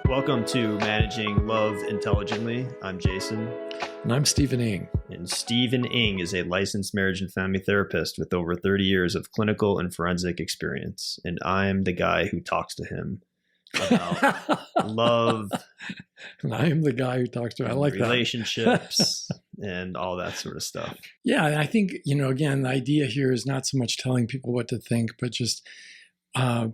Welcome to Managing Love Intelligently. I'm Jason. And I'm Stephen Ng. And Stephen Ng is a licensed marriage and family therapist with over 30 years of clinical and forensic experience. And I'm the guy who talks to him about love. And I am the guy who talks to him. I like relationships and all that sort of stuff. Yeah. And I think, again, the idea here is not so much telling people what to think, but just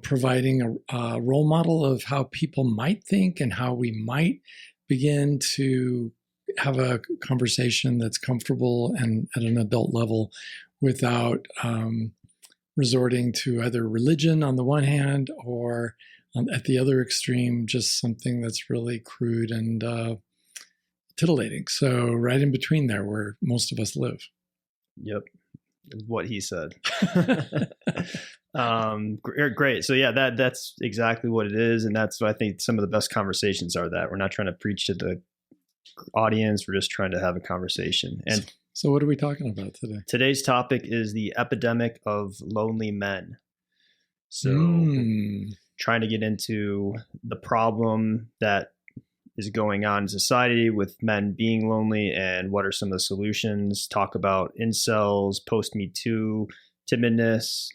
providing a role model of how people might think and how we might begin to have a conversation that's comfortable and at an adult level without resorting to either religion on the one hand or at the other extreme, just something that's really crude and titillating. So right in between there where most of us live. Yep. What he said. Great. So yeah, that's exactly what it is. And that's what I think some of the best conversations are, that we're not trying to preach to the audience. We're just trying to have a conversation. And so what are we talking about today? Today's topic is the epidemic of lonely men. So trying to get into the problem that is going on in society with men being lonely and what are some of the solutions, talk about incels, post-Me Too, timidness,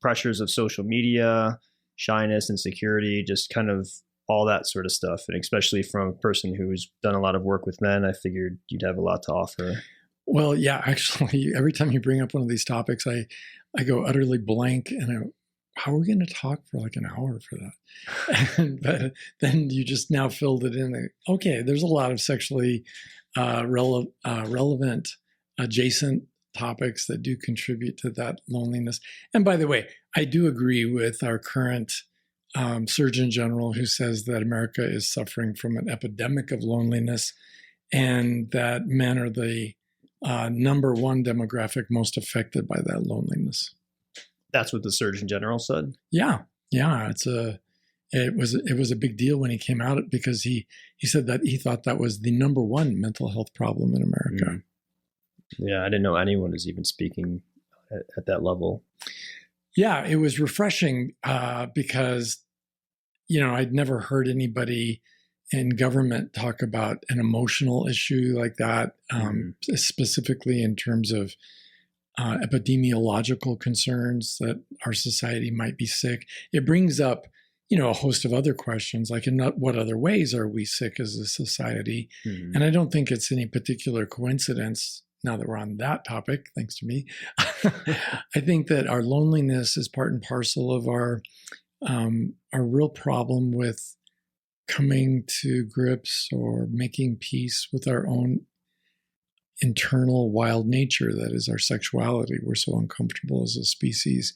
pressures of social media, shyness, insecurity, just kind of all that sort of stuff. And especially from a person who's done a lot of work with men, I figured you'd have a lot to offer. Well, yeah, actually, every time you bring up one of these topics, I go utterly blank and how are we going to talk for like an hour for that? But then you just now filled it in. Okay, there's a lot of sexually relevant adjacent topics that do contribute to that loneliness. And by the way, I do agree with our current Surgeon General who says that America is suffering from an epidemic of loneliness and that men are the number one demographic most affected by that loneliness. That's what the Surgeon General said? Yeah. It was a big deal when he came out because he said that he thought that was the number one mental health problem in America. Mm. Yeah, I didn't know anyone was even speaking at that level. Yeah, it was refreshing because, I'd never heard anybody in government talk about an emotional issue like that, specifically in terms of epidemiological concerns that our society might be sick. It brings up, a host of other questions, like in what other ways are we sick as a society? Mm-hmm. And I don't think it's any particular coincidence, now that we're on that topic, thanks to me. I think that our loneliness is part and parcel of our real problem with coming to grips or making peace with our own internal wild nature, that is our sexuality. We're so uncomfortable as a species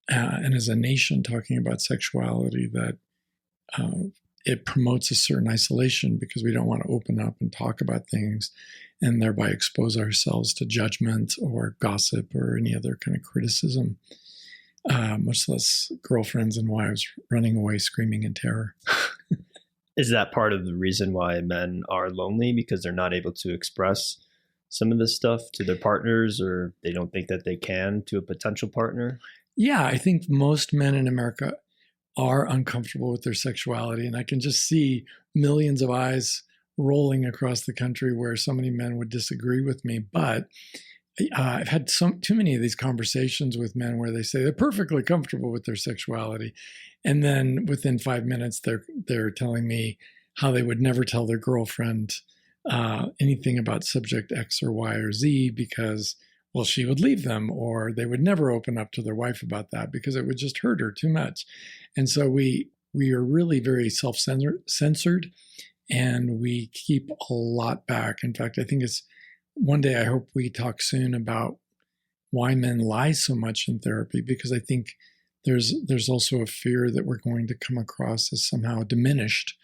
and as a nation talking about sexuality that it promotes a certain isolation because we don't want to open up and talk about things and thereby expose ourselves to judgment or gossip or any other kind of criticism, much less girlfriends and wives running away screaming in terror. Is that part of the reason why men are lonely, because they're not able to express some of this stuff to their partners, or they don't think that they can to a potential partner? Yeah, I think most men in America are uncomfortable with their sexuality. And I can just see millions of eyes rolling across the country where so many men would disagree with me. But I've had too many of these conversations with men where they say they're perfectly comfortable with their sexuality. And then within 5 minutes, they're telling me how they would never tell their girlfriend anything about subject X or Y or Z because, well, she would leave them, or they would never open up to their wife about that because it would just hurt her too much. And so we are really very self-censored and we keep a lot back. In fact, I think one day I hope we talk soon about why men lie so much in therapy, because I think there's also a fear that we're going to come across as somehow diminished,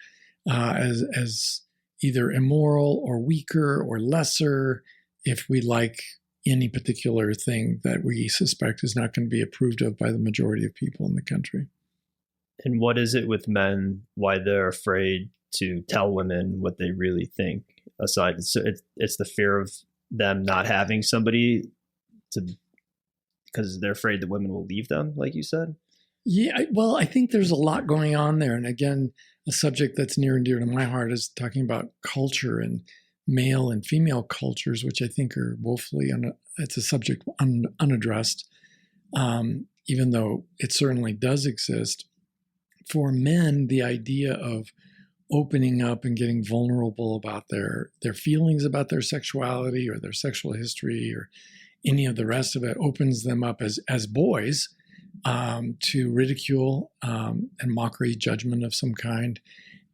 as either immoral or weaker or lesser if we like any particular thing that we suspect is not going to be approved of by the majority of people in the country. And what is it with men, why they're afraid to tell women what they really think? Aside, so it's the fear of them not having somebody to, because they're afraid that women will leave them, like you said? Yeah, well, I think there's a lot going on there. And again, a subject that's near and dear to my heart is talking about culture and male and female cultures, which I think are woefully, it's a subject unaddressed, even though it certainly does exist. For men, the idea of opening up and getting vulnerable about their feelings about their sexuality or their sexual history or any of the rest of it opens them up as boys to ridicule and mockery, judgment of some kind.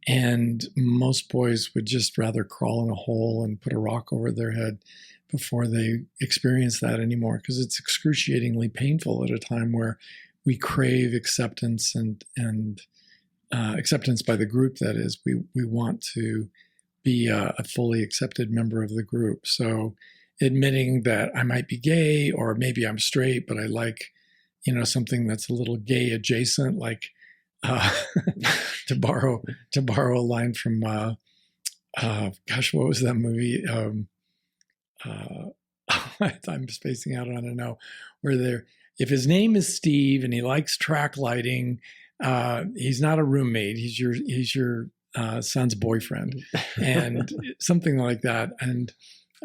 And most boys would just rather crawl in a hole and put a rock over their head before they experience that anymore, because it's excruciatingly painful at a time where we crave acceptance and acceptance by the group. That is, we want to be a fully accepted member of the group. So admitting that I might be gay, or maybe I'm straight, but I like, something that's a little gay adjacent, like to borrow a line from what was that movie? I'm spacing out on it now. Where if his name is Steve and he likes track lighting, he's not a roommate. He's your son's boyfriend, and something like that. And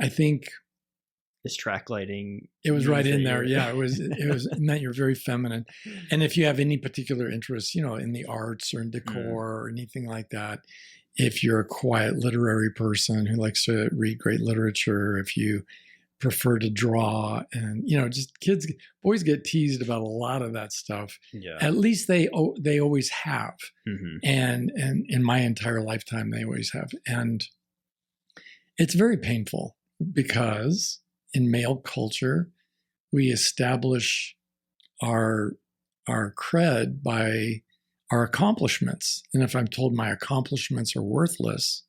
I think is track lighting. It was right in there. Yeah, it was meant you're very feminine. And if you have any particular interest, in the arts or in decor or anything like that, if you're a quiet literary person who likes to read great literature, if you prefer to draw, and just boys get teased about a lot of that stuff. Yeah. At least they always have. Mm-hmm. And in my entire lifetime they always have. And it's very painful because in male culture we establish our cred by our accomplishments. And if I'm told my accomplishments are worthless,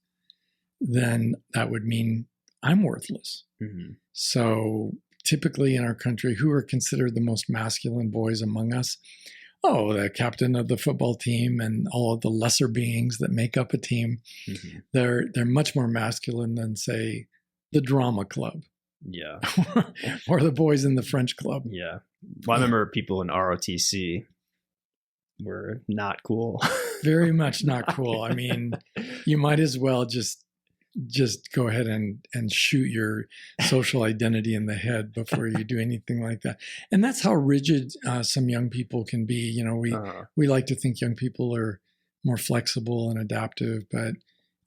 then that would mean I'm worthless. Mm-hmm. So typically in our country, who are considered the most masculine boys among us? Oh, the captain of the football team and all of the lesser beings that make up a team. Mm-hmm. They're much more masculine than, say, the drama club. Yeah. Or the boys in the French club. Yeah. Well, I remember people in ROTC were not cool. Very much not cool. I mean, you might as well just go ahead and shoot your social identity in the head before you do anything like that. And that's how rigid some young people can be. We like to think young people are more flexible and adaptive, but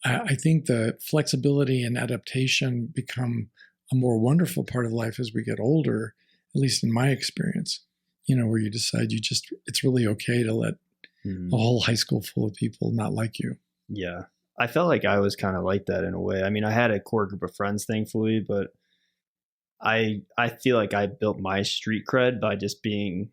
I think the flexibility and adaptation become a more wonderful part of life as we get older, at least in my experience, where you decide it's really okay to let a whole high school full of people not like you. Yeah. I felt like I was kind of like that in a way. I mean, I had a core group of friends, thankfully, but I feel like I built my street cred by just being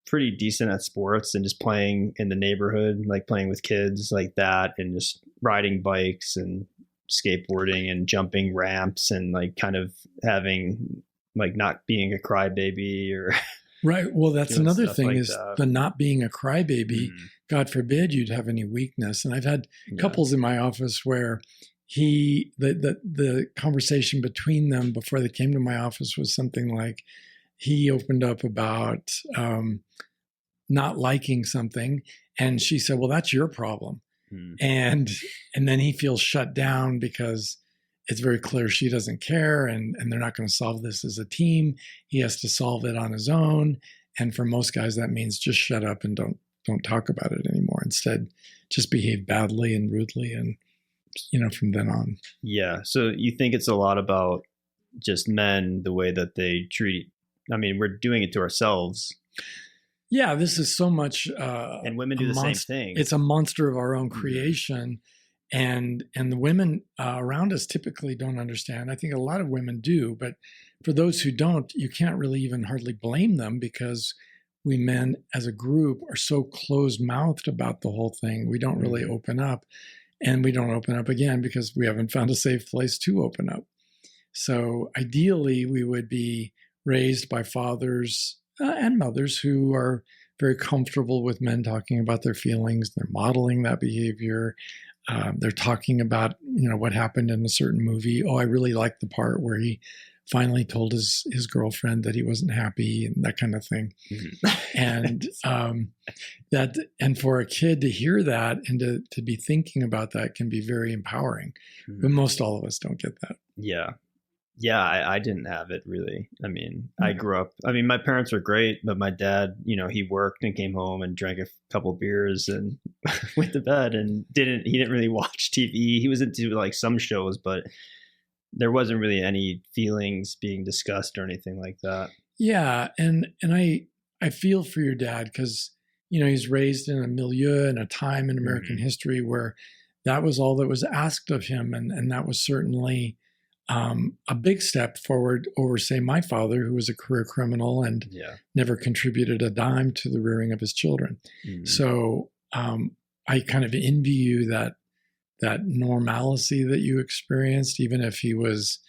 pretty decent at sports and just playing in the neighborhood, like playing with kids like that, and just riding bikes and skateboarding and jumping ramps, and like kind of having, like, not being a crybaby or right. Well, that's another thing, like is the not being a crybaby. God forbid you'd have any weakness. And I've had couples in my office where the conversation between them before they came to my office was something like, he opened up about not liking something, and she said, well, that's your problem. And then he feels shut down because it's very clear she doesn't care, and they're not going to solve this as a team. He has to solve it on his own. And for most guys, that means just shut up and don't talk about it anymore. Instead, just behave badly and rudely, and from then on. Yeah. So you think it's a lot about just men, the way that they treat? I mean, we're doing it to ourselves. Yeah, this is so much. And women do the same thing. It's a monster of our own creation. And the women around us typically don't understand. I think a lot of women do, but for those who don't, you can't really even hardly blame them, because we men as a group are so closed-mouthed about the whole thing. We don't really open up, and we don't open up again because we haven't found a safe place to open up. So ideally, we would be raised by fathers and mothers who are very comfortable with men talking about their feelings. They're modeling that behavior. They're talking about, what happened in a certain movie. Oh, I really like the part where he finally told his girlfriend that he wasn't happy and that kind of thing. And and for a kid to hear that and to be thinking about that can be very empowering. But most all of us don't get that. Yeah. Yeah, I didn't have it really. I mean, I grew up, my parents were great, but my dad, he worked and came home and drank a couple beers and went to bed and he didn't really watch TV. He was into like some shows, but there wasn't really any feelings being discussed or anything like that. Yeah. And I feel for your dad because, he's raised in a milieu and a time in American history where that was all that was asked of him. And that was certainly a big step forward over, say, my father, who was a career criminal and never contributed a dime to the rearing of his children. So I kind of envy you that normalcy that you experienced, even if he was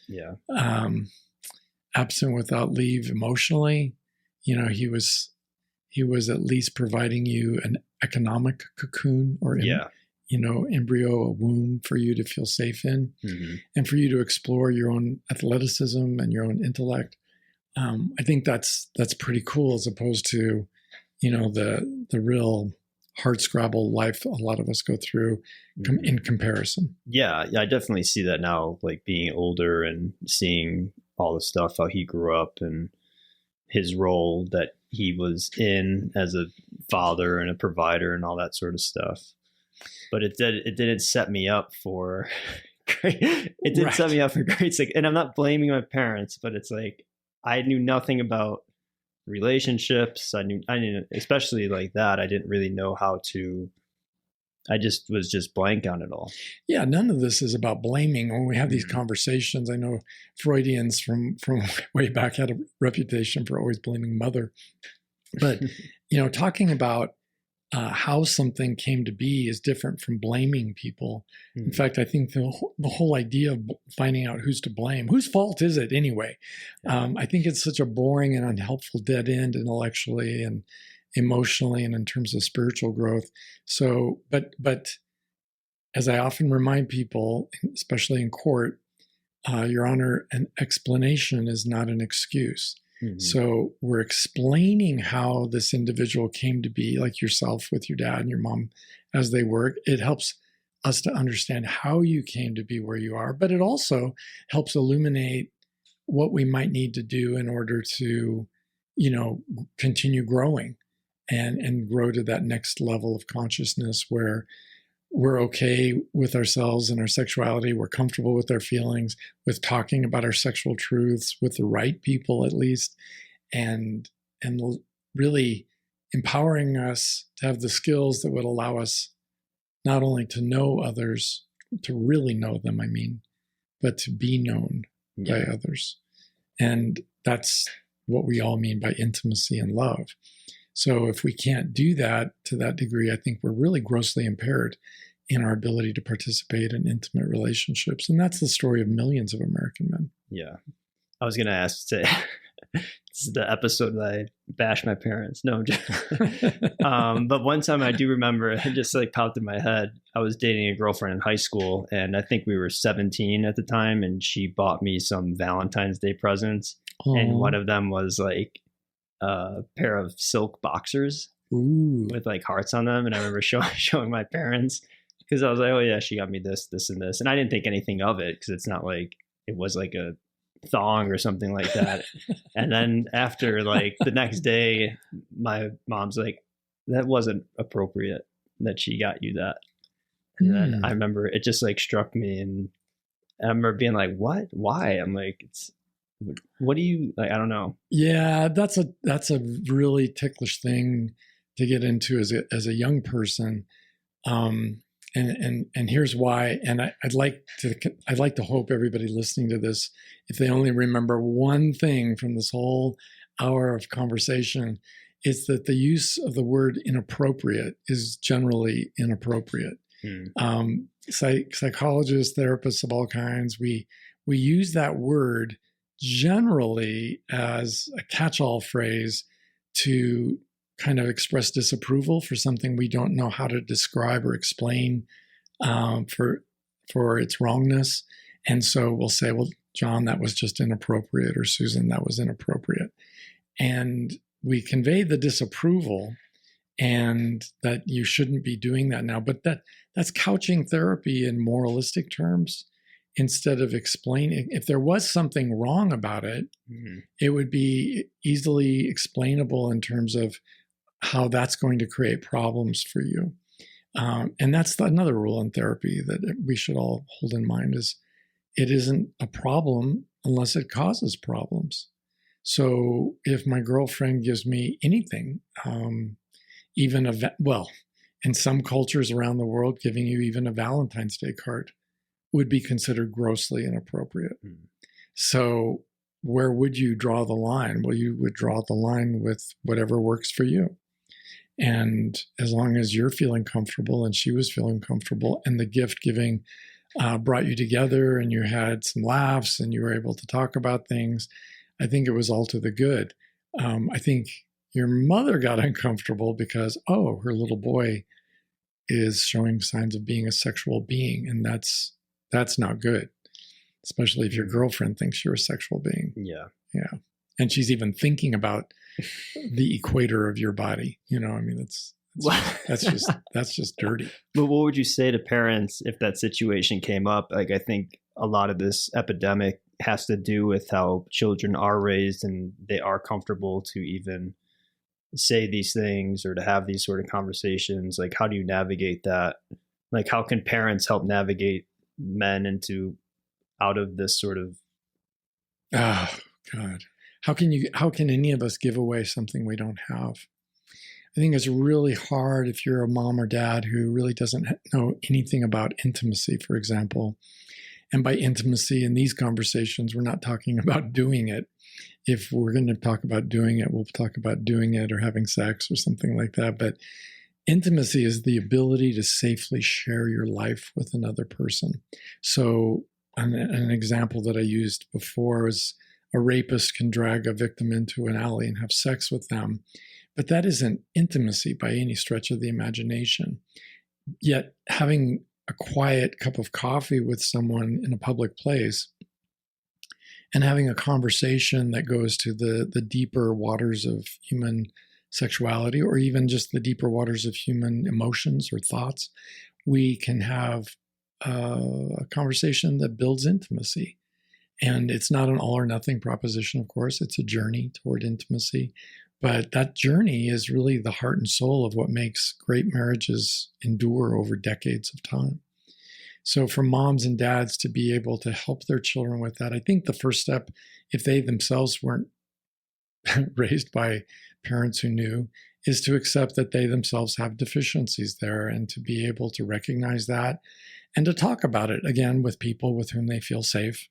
absent without leave emotionally. He was at least providing you an economic cocoon or embryo, a womb for you to feel safe in, and for you to explore your own athleticism and your own intellect. I think that's pretty cool, as opposed to, the real hardscrabble life a lot of us go through in comparison. Yeah, I definitely see that now, like being older and seeing all the stuff, how he grew up and his role that he was in as a father and a provider and all that sort of stuff. But it didn't set me up for great. It didn't set me up for great success. And I'm not blaming my parents, but it's like I knew nothing about relationships. I knew, especially like that. I didn't really know how to. I was just blank on it all. Yeah, none of this is about blaming. When we have these conversations, I know Freudians from way back had a reputation for always blaming mother. But talking about how something came to be is different from blaming people. In fact, I think the whole idea of finding out who's to blame, whose fault is it anyway? I think it's such a boring and unhelpful dead end intellectually and emotionally and in terms of spiritual growth. So, but as I often remind people, especially in court, Your Honor, an explanation is not an excuse. So we're explaining how this individual came to be, like yourself with your dad and your mom as they work. It helps us to understand how you came to be where you are, but it also helps illuminate what we might need to do in order to, continue growing and grow to that next level of consciousness where we're okay with ourselves and our sexuality. We're comfortable with our feelings, with talking about our sexual truths with the right people, at least, and really empowering us to have the skills that would allow us not only to know others, to really know them, but to be known by others. And that's what we all mean by intimacy and love. So if we can't do that to that degree, I think we're really grossly impaired in our ability to participate in intimate relationships. And that's the story of millions of American men. Yeah. I was going to ask, this is the episode that I bashed my parents. No, but one time I do remember, it just like popped in my head. I was dating a girlfriend in high school, and I think we were 17 at the time, and she bought me some Valentine's Day presents. Aww. And one of them was like a pair of silk boxers. Ooh. With like hearts on them. And I remember showing my parents, because I was like, oh yeah, she got me this, and this. And I didn't think anything of it, because it's not like it was like a thong or something like that. And then after like the next day, my mom's like, that wasn't appropriate that she got you that. And then I remember it just like struck me, and I remember being like, what? Why? I'm like, what do you like? I don't know. Yeah, that's a really ticklish thing to get into as a young person. And here's why. And I'd like to hope everybody listening to this, if they only remember one thing from this whole hour of conversation, it's that the use of the word inappropriate is generally inappropriate. Psychologists, therapists of all kinds, we use that word generally as a catch-all phrase to kind of express disapproval for something we don't know how to describe or explain for its wrongness. And so we'll say, well, John, that was just inappropriate, or Susan, that was inappropriate. And we convey the disapproval and that you shouldn't be doing that now. But that's couching therapy in moralistic terms instead of explaining. If there was something wrong about it, it would be easily explainable in terms of how that's going to create problems for you. And that's another rule in therapy that we should all hold in mind, is it isn't a problem unless it causes problems. So if my girlfriend gives me anything, even in some cultures around the world, giving you even a Valentine's Day card would be considered grossly inappropriate. So where would you draw the line? Well, you would draw the line with whatever works for you. And as long as you're feeling comfortable and she was feeling comfortable, and the gift giving brought you together and you had some laughs and you were able to talk about things, I think it was all to the good. I think your mother got uncomfortable because, her little boy is showing signs of being a sexual being, and that's not good, especially if your girlfriend thinks you're a sexual being. Yeah. And she's even thinking about the equator of your body. That's just dirty. But what would you say to parents if that situation came up? Like, I think a lot of this epidemic has to do with how children are raised and they are comfortable to even say these things or to have these sort of conversations. Like, how do you navigate that? Like, how can parents help navigate men out of this sort of... Oh, God. How can any of us give away something we don't have? I think it's really hard if you're a mom or dad who really doesn't know anything about intimacy, for example. And by intimacy in these conversations, we're not talking about doing it. If we're going to talk about doing it, we'll talk about doing it or having sex or something like that. But intimacy is the ability to safely share your life with another person. So an example that I used before is a rapist can drag a victim into an alley and have sex with them. But that isn't intimacy by any stretch of the imagination. Yet having a quiet cup of coffee with someone in a public place and having a conversation that goes to the deeper waters of human sexuality, or even just the deeper waters of human emotions or thoughts, we can have a conversation that builds intimacy. And it's not an all or nothing proposition, of course. It's a journey toward intimacy. But that journey is really the heart and soul of what makes great marriages endure over decades of time. So for moms and dads to be able to help their children with that, I think the first step, if they themselves weren't raised by parents who knew, is to accept that they themselves have deficiencies there, and to be able to recognize that and to talk about it, again, with people with whom they feel safe.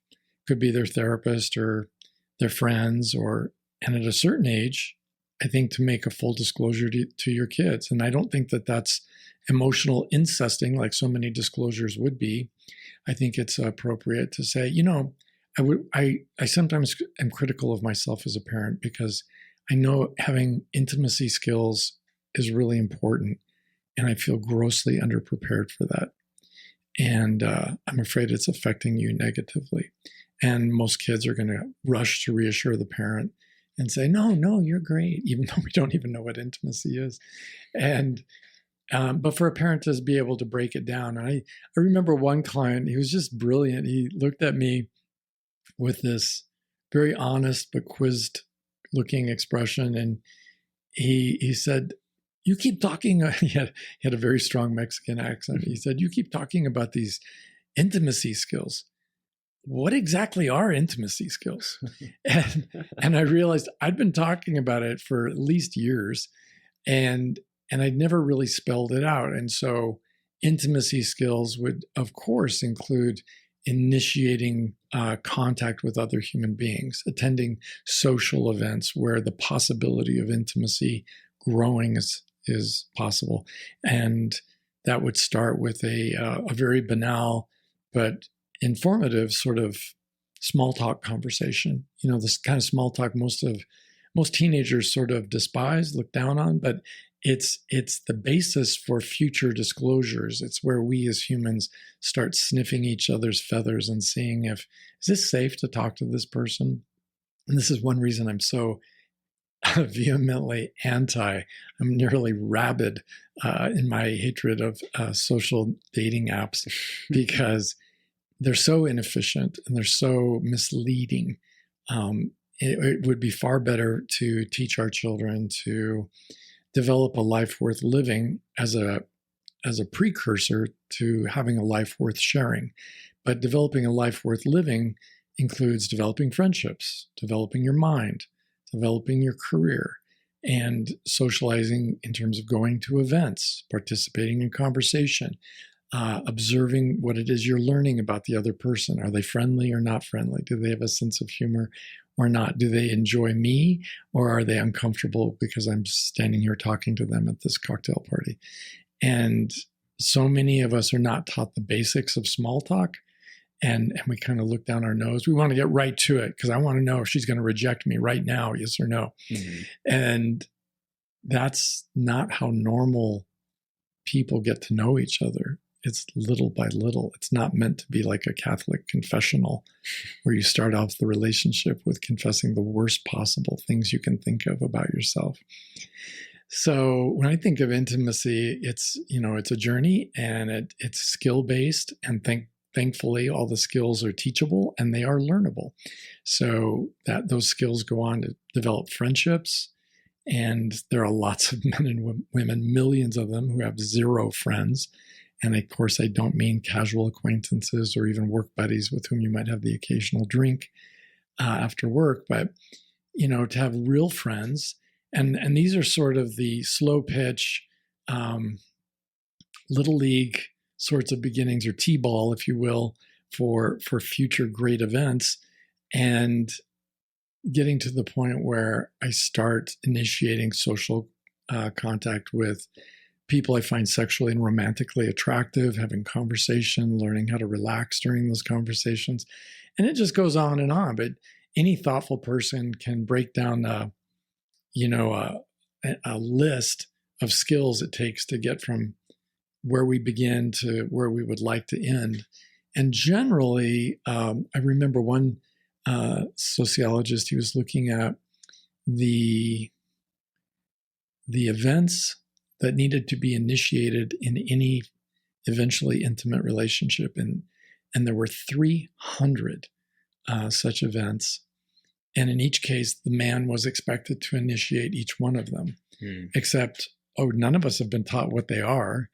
Could be their therapist or their friends, and at a certain age, I think to make a full disclosure to your kids. And I don't think that that's emotional incesting like so many disclosures would be. I think it's appropriate to say, I sometimes am critical of myself as a parent because I know having intimacy skills is really important, and I feel grossly underprepared for that. And I'm afraid it's affecting you negatively. And most kids are going to rush to reassure the parent and say, no, you're great, even though we don't even know what intimacy is. And but for a parent to be able to break it down. And I remember one client, he was just brilliant. He looked at me with this very honest but quizzed looking expression. And he said, you keep talking, he had a very strong Mexican accent. He said, you keep talking about these intimacy skills. What exactly are intimacy skills? And I realized I'd been talking about it for at least years, and I'd never really spelled it out. And so intimacy skills would, of course, include initiating contact with other human beings, attending social events where the possibility of intimacy growing is possible. And that would start with a very banal but informative sort of small talk conversation. This kind of small talk most teenagers sort of despise, look down on, but it's the basis for future disclosures. It's where we as humans start sniffing each other's feathers and seeing if, is this safe to talk to this person? And this is one reason I'm so vehemently I'm nearly rabid in my hatred of social dating apps because they're so inefficient and they're so misleading. It would be far better to teach our children to develop a life worth living as a precursor to having a life worth sharing. But developing a life worth living includes developing friendships, developing your mind, developing your career, and socializing in terms of going to events, participating in conversation, observing what it is you're learning about the other person. Are they friendly or not friendly? Do they have a sense of humor or not? Do they enjoy me, or are they uncomfortable because I'm standing here talking to them at this cocktail party? And so many of us are not taught the basics of small talk. And we kind of look down our nose. We want to get right to it because I want to know if she's going to reject me right now, yes or no. Mm-hmm. And that's not how normal people get to know each other. It's little by little. It's not meant to be like a Catholic confessional where you start off the relationship with confessing the worst possible things you can think of about yourself. So when I think of intimacy, it's a journey, and it's skill-based, and thankfully, all the skills are teachable and they are learnable. So that those skills go on to develop friendships. And there are lots of men and women, millions of them, who have zero friends. And of course, I don't mean casual acquaintances or even work buddies with whom you might have the occasional drink after work, but, to have real friends. And these are sort of the slow pitch, little league sorts of beginnings, or T-ball, if you will, for future great events, and getting to the point where I start initiating social contact with people I find sexually and romantically attractive, having conversation, learning how to relax during those conversations. And it just goes on and on. But any thoughtful person can break down a list of skills it takes to get from where we begin to where we would like to end. And generally, I remember one sociologist, he was looking at the events that needed to be initiated in any eventually intimate relationship. And there were 300 such events. And in each case, the man was expected to initiate each one of them, except, none of us have been taught what they are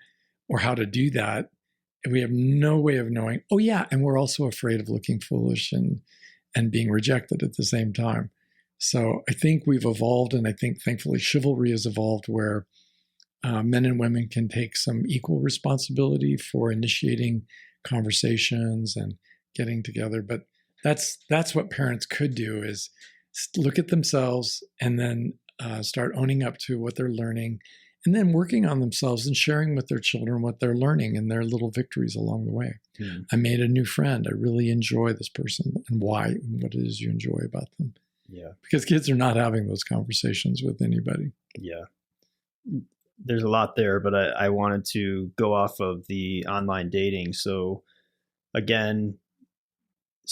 or how to do that. And we have no way of knowing. And we're also afraid of looking foolish and being rejected at the same time. So I think we've evolved, and I think thankfully chivalry has evolved, where men and women can take some equal responsibility for initiating conversations and getting together. But that's what parents could do, is look at themselves and then start owning up to what they're learning, and then working on themselves and sharing with their children what they're learning and their little victories along the way. I made a new friend. I really enjoy this person, and why, and what it is you enjoy about them. Yeah. Because kids are not having those conversations with anybody. Yeah. There's a lot there, but I wanted to go off of the online dating. So again,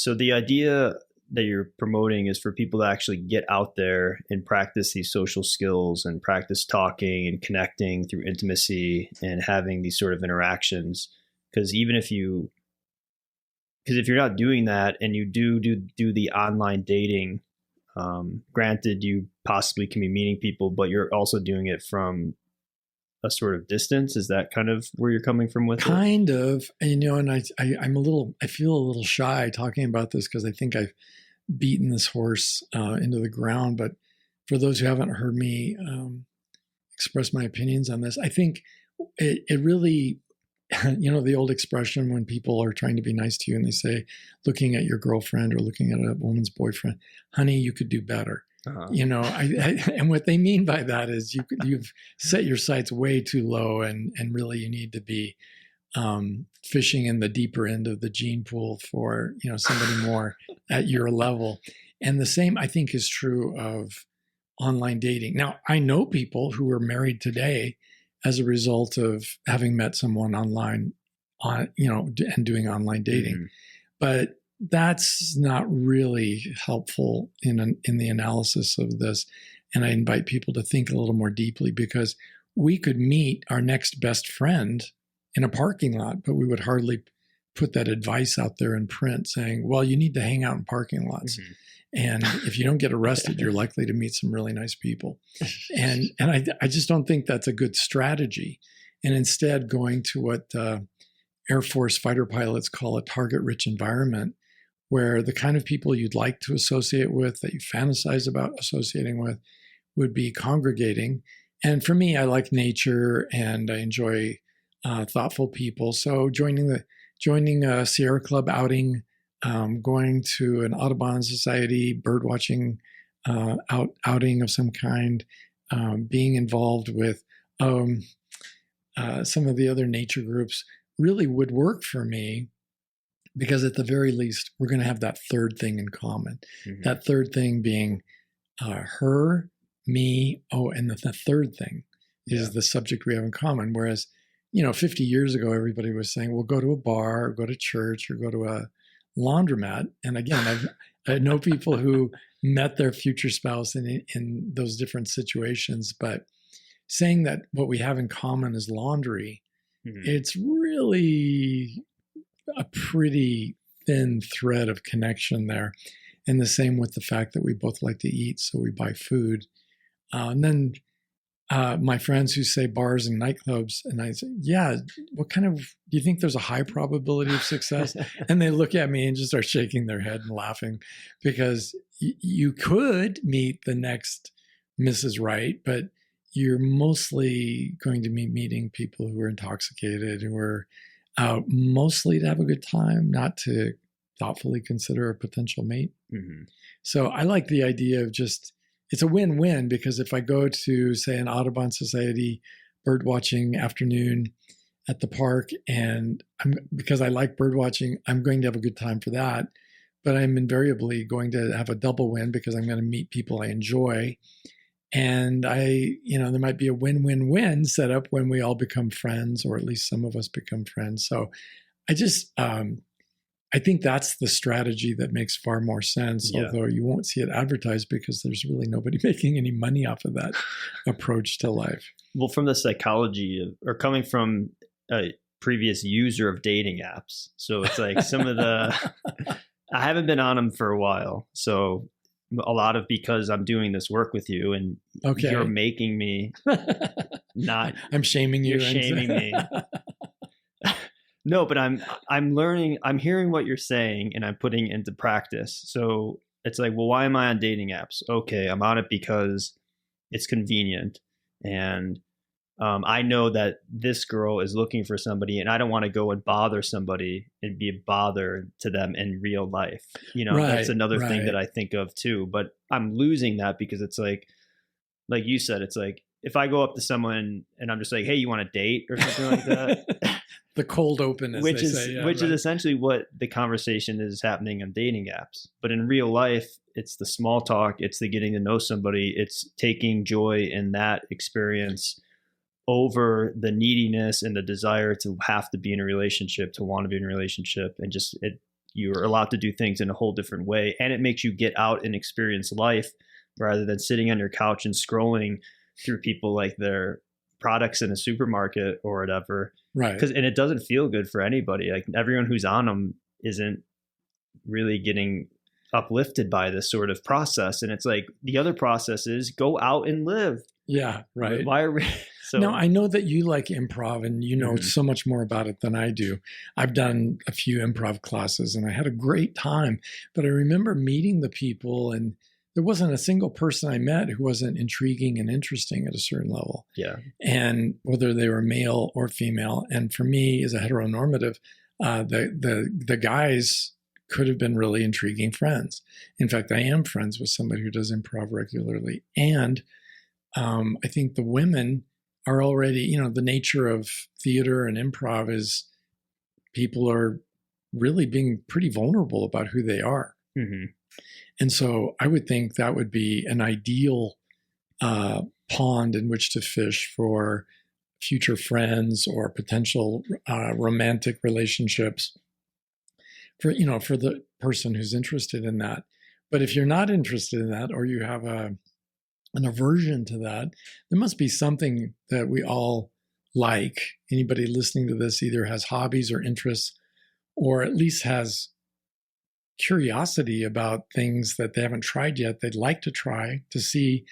the idea that you're promoting is for people to actually get out there and practice these social skills and practice talking and connecting through intimacy and having these sort of interactions. Because if you're not doing that and you do the online dating, granted, you possibly can be meeting people, but you're also doing it from a sort of distance. Is that kind of where you're coming from with kind of, and I feel a little shy talking about this because I think I've beaten this horse into the ground. But for those who haven't heard me express my opinions on this, I think it really, the old expression when people are trying to be nice to you and they say, looking at your girlfriend or looking at a woman's boyfriend, honey, you could do better. Uh-huh. And what they mean by that is you've set your sights way too low, and really you need to be fishing in the deeper end of the gene pool for somebody more at your level. And the same, I think, is true of online dating. Now, I know people who are married today as a result of having met someone online, and doing online dating. Mm-hmm. But that's not really helpful in the analysis of this. And I invite people to think a little more deeply, because we could meet our next best friend in a parking lot, but we would hardly put that advice out there in print saying, well, you need to hang out in parking lots. Mm-hmm. And if you don't get arrested, you're likely to meet some really nice people. And I just don't think that's a good strategy. And instead, going to what Air Force fighter pilots call a target-rich environment, where the kind of people you'd like to associate with, that you fantasize about associating with, would be congregating. And for me, I like nature and I enjoy thoughtful people. So joining a Sierra Club outing, going to an Audubon Society birdwatching outing of some kind, being involved with some of the other nature groups really would work for me, because at the very least, we're going to have that third thing in common. Mm-hmm. That third thing being her, me, and the third thing is the subject we have in common. Whereas, 50 years ago, everybody was saying, well, go to a bar, or go to church, or go to a laundromat. And again, I know people who met their future spouse in those different situations, but saying that what we have in common is laundry, mm-hmm. it's really a pretty thin thread of connection there. And the same with the fact that we both like to eat, so we buy food. And then my friends who say bars and nightclubs, and I say, yeah, what kind of, do you think there's a high probability of success? And they look at me and just start shaking their head and laughing, because you could meet the next Mrs. Right, but you're mostly going to be meeting people who are intoxicated, who are out mostly to have a good time, not to thoughtfully consider a potential mate. Mm-hmm. So I like the idea of it's a win-win, because if I go to, say, an Audubon Society birdwatching afternoon at the park, and because I like birdwatching, I'm going to have a good time for that. But I'm invariably going to have a double win, because I'm going to meet people I enjoy. And there might be a win-win-win set up when we all become friends, or at least some of us become friends. So I think that's the strategy that makes far more sense, although you won't see it advertised, because there's really nobody making any money off of that approach to life. Well, from the psychology or coming from a previous user of dating apps. So it's like some of I haven't been on them for a while. So a lot of, because I'm doing this work with you and you're making me not. I'm shaming you. You're shaming me. No, but I'm learning. I'm hearing what you're saying and I'm putting it into practice. So it's like, well, why am I on dating apps? Okay, I'm on it because it's convenient, and I know that this girl is looking for somebody, and I don't want to go and bother somebody and be a bother to them in real life. That's another thing that I think of too. But I'm losing that, because it's like you said, it's like if I go up to someone and I'm just like, hey, you want to date or something like that. The cold open, which is essentially what the conversation is happening on dating apps. But in real life, it's the small talk, it's the getting to know somebody, it's taking joy in that experience over the neediness and the desire to have to be in a relationship, to want to be in a relationship, and you're allowed to do things in a whole different way. And it makes you get out and experience life rather than sitting on your couch and scrolling through people like their products in a supermarket or whatever. Right. And it doesn't feel good for anybody. Like everyone who's on them isn't really getting uplifted by this sort of process. And it's like the other process is go out and live. Yeah. Right. Why are we? So now, I know that you like improv and you know mm-hmm. so much more about it than I do. I've done a few improv classes and I had a great time, but I remember meeting the people and there wasn't a single person I met who wasn't intriguing and interesting at a certain level. Yeah. And whether they were male or female. And for me, as a heteronormative, the guys could have been really intriguing friends. In fact, I am friends with somebody who does improv regularly. And I think the women are already, the nature of theater and improv is people are really being pretty vulnerable about who they are. Mm-hmm. And so I would think that would be an ideal pond in which to fish for future friends or potential romantic relationships for the person who's interested in that. But if you're not interested in that, or you have an aversion to that, there must be something that we all like. Anybody listening to this either has hobbies or interests, or at least has curiosity about things that they haven't tried yet, they'd like to try to see.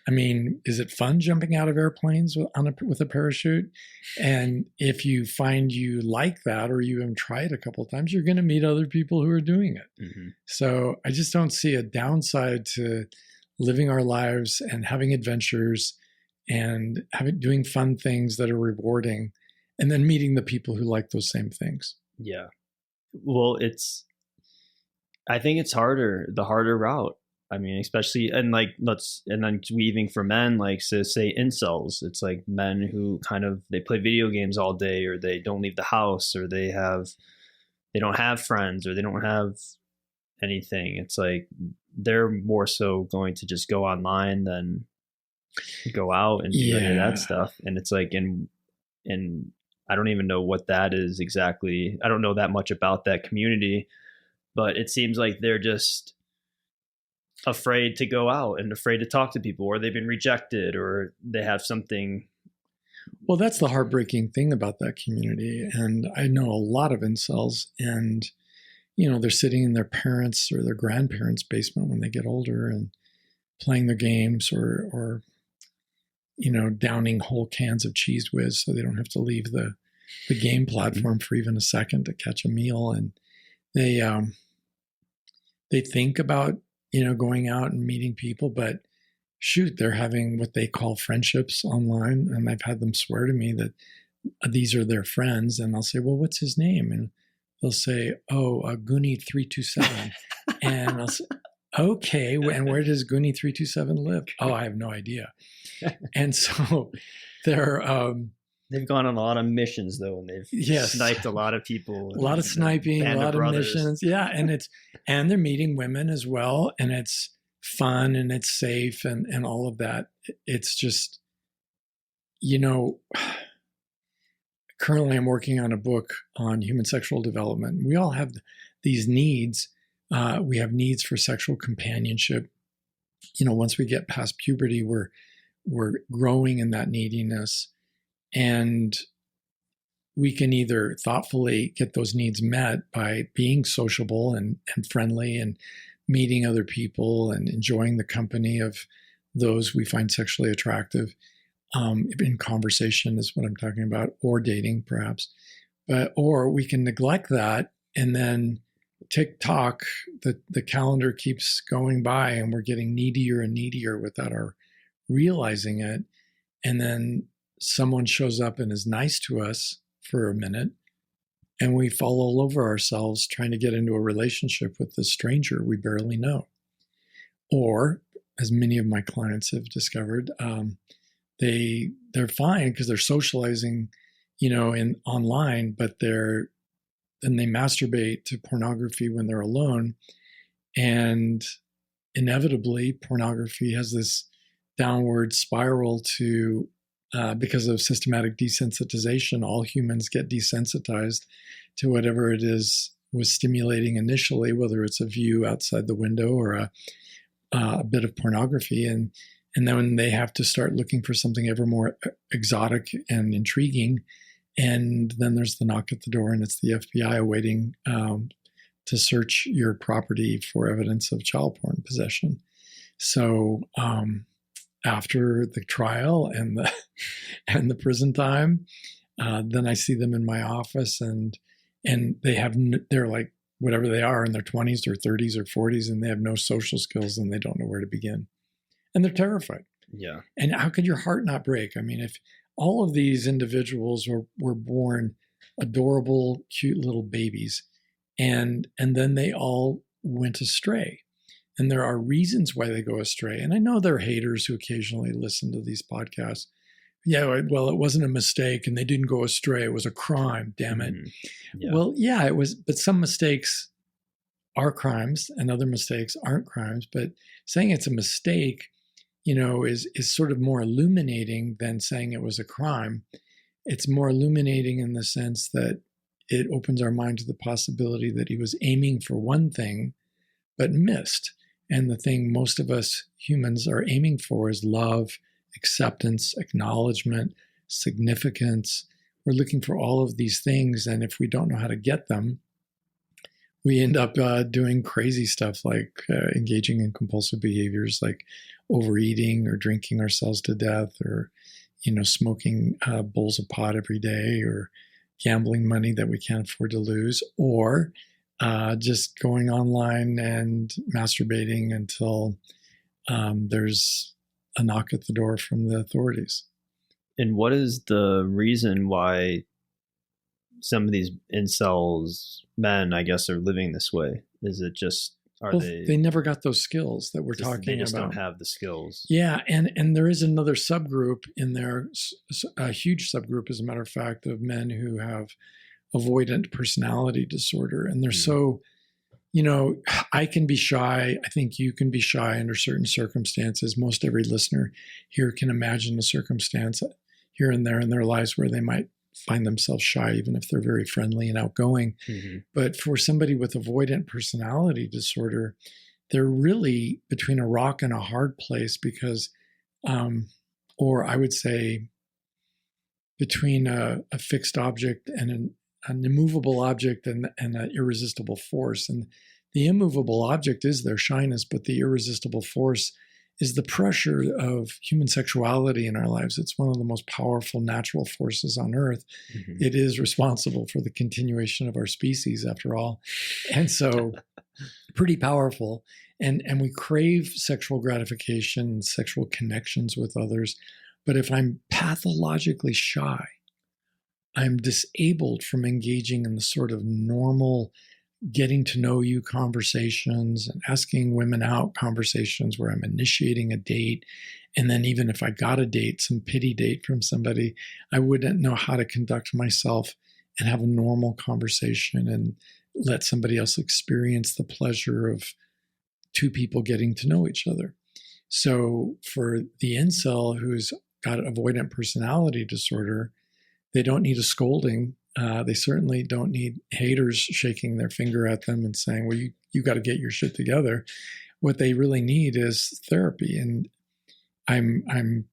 I mean, is it fun jumping out of airplanes with a parachute? And if you find you like that, or you even try it a couple of times, you're going to meet other people who are doing it. Mm-hmm. So I just don't see a downside to living our lives and having adventures and doing fun things that are rewarding, and then meeting the people who like those same things. Yeah. Well, I think it's the harder route. I mean, especially, and then weaving for men, like, so say incels, it's like men who they play video games all day, or they don't leave the house, or they don't have friends, or they don't have anything. It's like, they're more so going to just go online than go out and do any of that stuff. And it's like, and I don't even know what that is exactly. I don't know that much about that community, but it seems like they're just afraid to go out and afraid to talk to people, or they've been rejected, or they have something. Well, that's the heartbreaking thing about that community. And I know a lot of incels, and, they're sitting in their parents' or their grandparents' basement when they get older and playing their games, or downing whole cans of Cheese Whiz so they don't have to leave the game platform for even a second to catch a meal. And they think about, going out and meeting people, but shoot, they're having what they call friendships online. And I've had them swear to me that these are their friends. And I'll say, well, what's his name? And they'll say, Goonie 327. And I'll say, okay, and where does Goonie 327 live? Oh, I have no idea. And so they've gone on a lot of missions, though, and they've sniped a lot of people. A lot of sniping, a lot of missions. Yeah, and they're meeting women as well, and it's fun and it's safe and all of that. It's just, currently I'm working on a book on human sexual development. We all have these needs. We have needs for sexual companionship. Once we get past puberty, we're growing in that neediness. And we can either thoughtfully get those needs met by being sociable and friendly and meeting other people and enjoying the company of those we find sexually attractive. In conversation is what I'm talking about, or dating perhaps. Or we can neglect that, and then TikTok, the calendar keeps going by, and we're getting needier and needier without our realizing it. And then someone shows up and is nice to us for a minute, and we fall all over ourselves trying to get into a relationship with this stranger we barely know. Or, as many of my clients have discovered, they're fine because they're socializing, in online, but then they masturbate to pornography when they're alone. And inevitably, pornography has this downward spiral to, because of systematic desensitization, all humans get desensitized to whatever it is was stimulating initially, whether it's a view outside the window or a bit of pornography. And then they have to start looking for something ever more exotic and intriguing. And then there's the knock at the door, and it's the FBI awaiting to search your property for evidence of child porn possession. So after the trial and the prison time, then I see them in my office, and they're like whatever they are in their 20s or 30s or 40s, and they have no social skills, and they don't know where to begin. And they're terrified. Yeah. And how could your heart not break? I mean, if all of these individuals were born adorable, cute little babies, and then they all went astray. And there are reasons why they go astray. And I know there are haters who occasionally listen to these podcasts. Yeah, well, it wasn't a mistake and they didn't go astray. It was a crime, damn it. Mm-hmm. Yeah. Well, yeah, it was, but some mistakes are crimes and other mistakes aren't crimes. But saying it's a mistake, is sort of more illuminating than saying it was a crime. It's more illuminating in the sense that it opens our mind to the possibility that he was aiming for one thing, but missed. And the thing most of us humans are aiming for is love, acceptance, acknowledgement, significance. We're looking for all of these things. And if we don't know how to get them, we end up doing crazy stuff like engaging in compulsive behaviors like overeating or drinking ourselves to death, or smoking bowls of pot every day, or gambling money that we can't afford to lose, or just going online and masturbating until there's a knock at the door from the authorities. And what is the reason why some of these incels men, I guess, are living this way? Is it just, they never got those skills that we're talking about? They just don't have the skills. Yeah, and there is another subgroup in there, a huge subgroup, as a matter of fact, of men who have avoidant personality disorder. And they're so, I can be shy. I think you can be shy under certain circumstances. Most every listener here can imagine a circumstance here and there in their lives where they might find themselves shy, even if they're very friendly and outgoing. Mm-hmm. But for somebody with avoidant personality disorder, they're really between a rock and a hard place because, or I would say between a fixed object and an immovable object and an irresistible force. And the immovable object is their shyness, but the irresistible force is the pressure of human sexuality in our lives. It's one of the most powerful natural forces on earth. Mm-hmm. It is responsible for the continuation of our species, after all. And so pretty powerful. And we crave sexual gratification, sexual connections with others. But if I'm pathologically shy, I'm disabled from engaging in the sort of normal getting to know you conversations and asking women out conversations where I'm initiating a date. And then even if I got a date, some pity date from somebody, I wouldn't know how to conduct myself and have a normal conversation and let somebody else experience the pleasure of two people getting to know each other. So for the incel who's got avoidant personality disorder, they don't need a scolding. They certainly don't need haters shaking their finger at them and saying, well, you got to get your shit together. What they really need is therapy. And I don't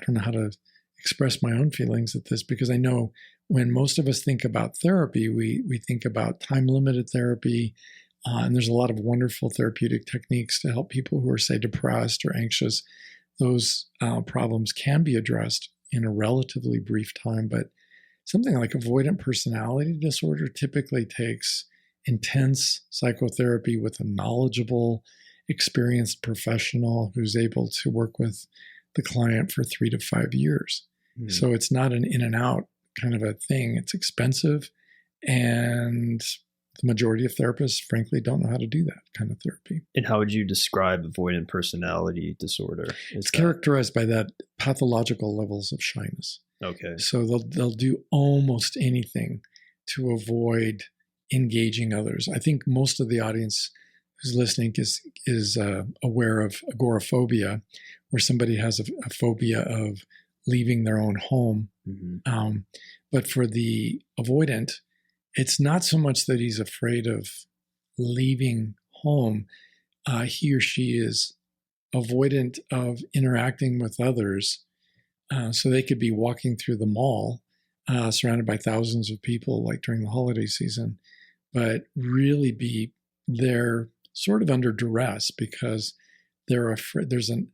know how to express my own feelings at this, because I know when most of us think about therapy, we think about time-limited therapy, and there's a lot of wonderful therapeutic techniques to help people who are, say, depressed or anxious. Those problems can be addressed in a relatively brief time, but something like avoidant personality disorder typically takes intense psychotherapy with a knowledgeable, experienced professional who's able to work with the client for 3 to 5 years. Mm. So it's not an in and out kind of a thing. It's expensive, and the majority of therapists, frankly, don't know how to do that kind of therapy. And how would you describe avoidant personality disorder? It's characterized by that pathological levels of shyness. Okay. So they'll do almost anything to avoid engaging others. I think most of the audience who's listening is aware of agoraphobia, where somebody has a phobia of leaving their own home. Mm-hmm. But for the avoidant, it's not so much that he's afraid of leaving home. He or she is avoidant of interacting with others. So they could be walking through the mall, surrounded by thousands of people, like during the holiday season, but really be there sort of under duress because they're afraid. There's an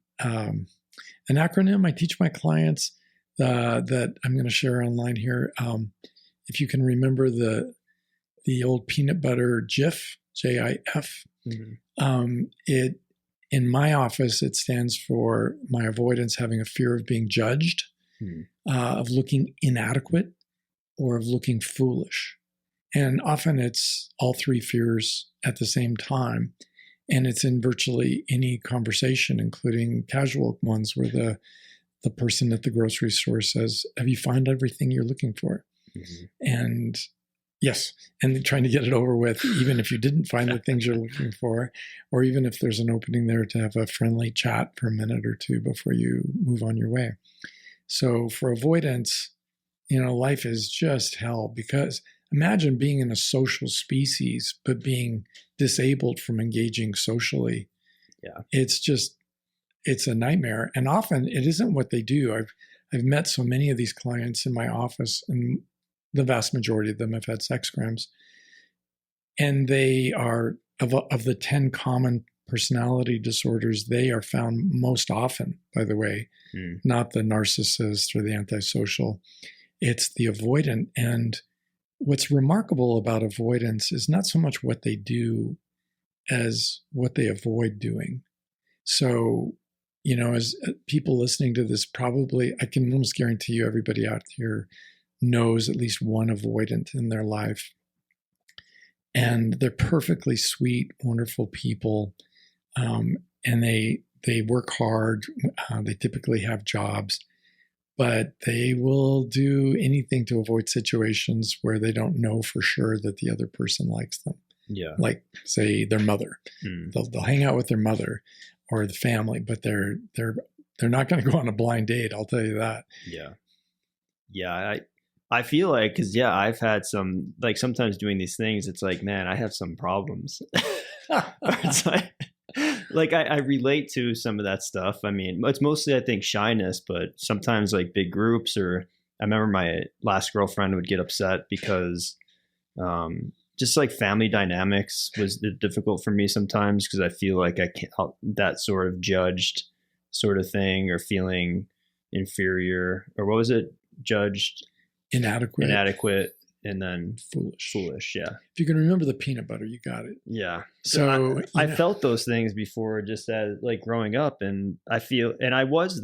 acronym I teach my clients that I'm going to share online here. If you can remember the old peanut butter GIF, JIF, mm-hmm. In my office, it stands for my avoidance having a fear of being judged, of looking inadequate, or of looking foolish. And often it's all three fears at the same time. And it's in virtually any conversation, including casual ones where the person at the grocery store says, have you found everything you're looking for? Mm-hmm. And Yes. And trying to get it over with, even if you didn't find the things you're looking for, or even if there's an opening there to have a friendly chat for a minute or two before you move on your way. So for avoidance, life is just hell, because imagine being in a social species, but being disabled from engaging socially. Yeah. It's a nightmare. And often it isn't what they do. I've met so many of these clients in my office, and the vast majority of them have had sex crimes. And they are, of the 10 common personality disorders, they are found most often, by the way, not the narcissist or the antisocial. It's the avoidant. And what's remarkable about avoidance is not so much what they do as what they avoid doing. So, as people listening to this, probably, I can almost guarantee you everybody out here knows at least one avoidant in their life. And they're perfectly sweet, wonderful people. And they work hard. They typically have jobs, but they will do anything to avoid situations where they don't know for sure that the other person likes them. Yeah. Like, say, their mother. They'll hang out with their mother or the family, but they're not going to go on a blind date. I'll tell you that. Yeah. Yeah. I feel like, cause I've had some, like, sometimes doing these things, it's like, man, I have some problems. It's like I relate to some of that stuff. I mean, it's mostly, I think, shyness, but sometimes like big groups, or I remember my last girlfriend would get upset because, just like family dynamics was difficult for me sometimes, because I feel like I can't, that sort of judged sort of thing, or feeling inferior, or what was it? Judged, inadequate, and then foolish. Yeah. If you can remember the peanut butter, you got it. Yeah. So I felt those things before, just as like growing up, and I feel, and I was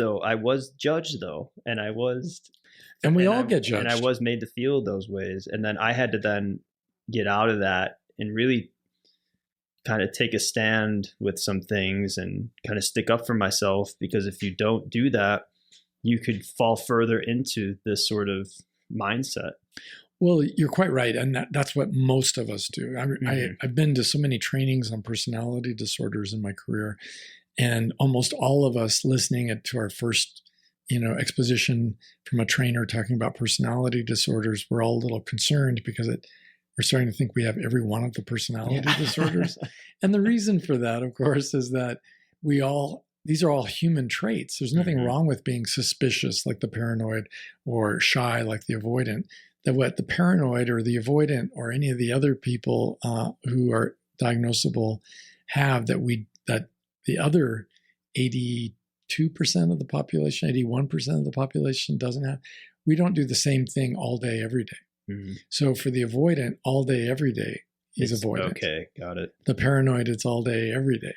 judged though, and we all get judged, and I was made to feel those ways, and then I had to then get out of that and really kind of take a stand with some things and kind of stick up for myself, because if you don't do that, you could fall further into this sort of mindset. Well, you're quite right. And that's what most of us do. I've been to so many trainings on personality disorders in my career, and almost all of us listening to our first, exposition from a trainer talking about personality disorders, we're all a little concerned, because we're starting to think we have every one of the personality disorders. And the reason for that, of course, is that these are all human traits. There's nothing wrong with being suspicious, like the paranoid, or shy, like the avoidant. That what the paranoid or the avoidant or any of the other people who are diagnosable have, that the other 82% of the population, 81% of the population doesn't have. We don't do the same thing all day, every day. So for the avoidant, all day, every day, he's avoidant. Okay, got it. The paranoid, it's all day, every day.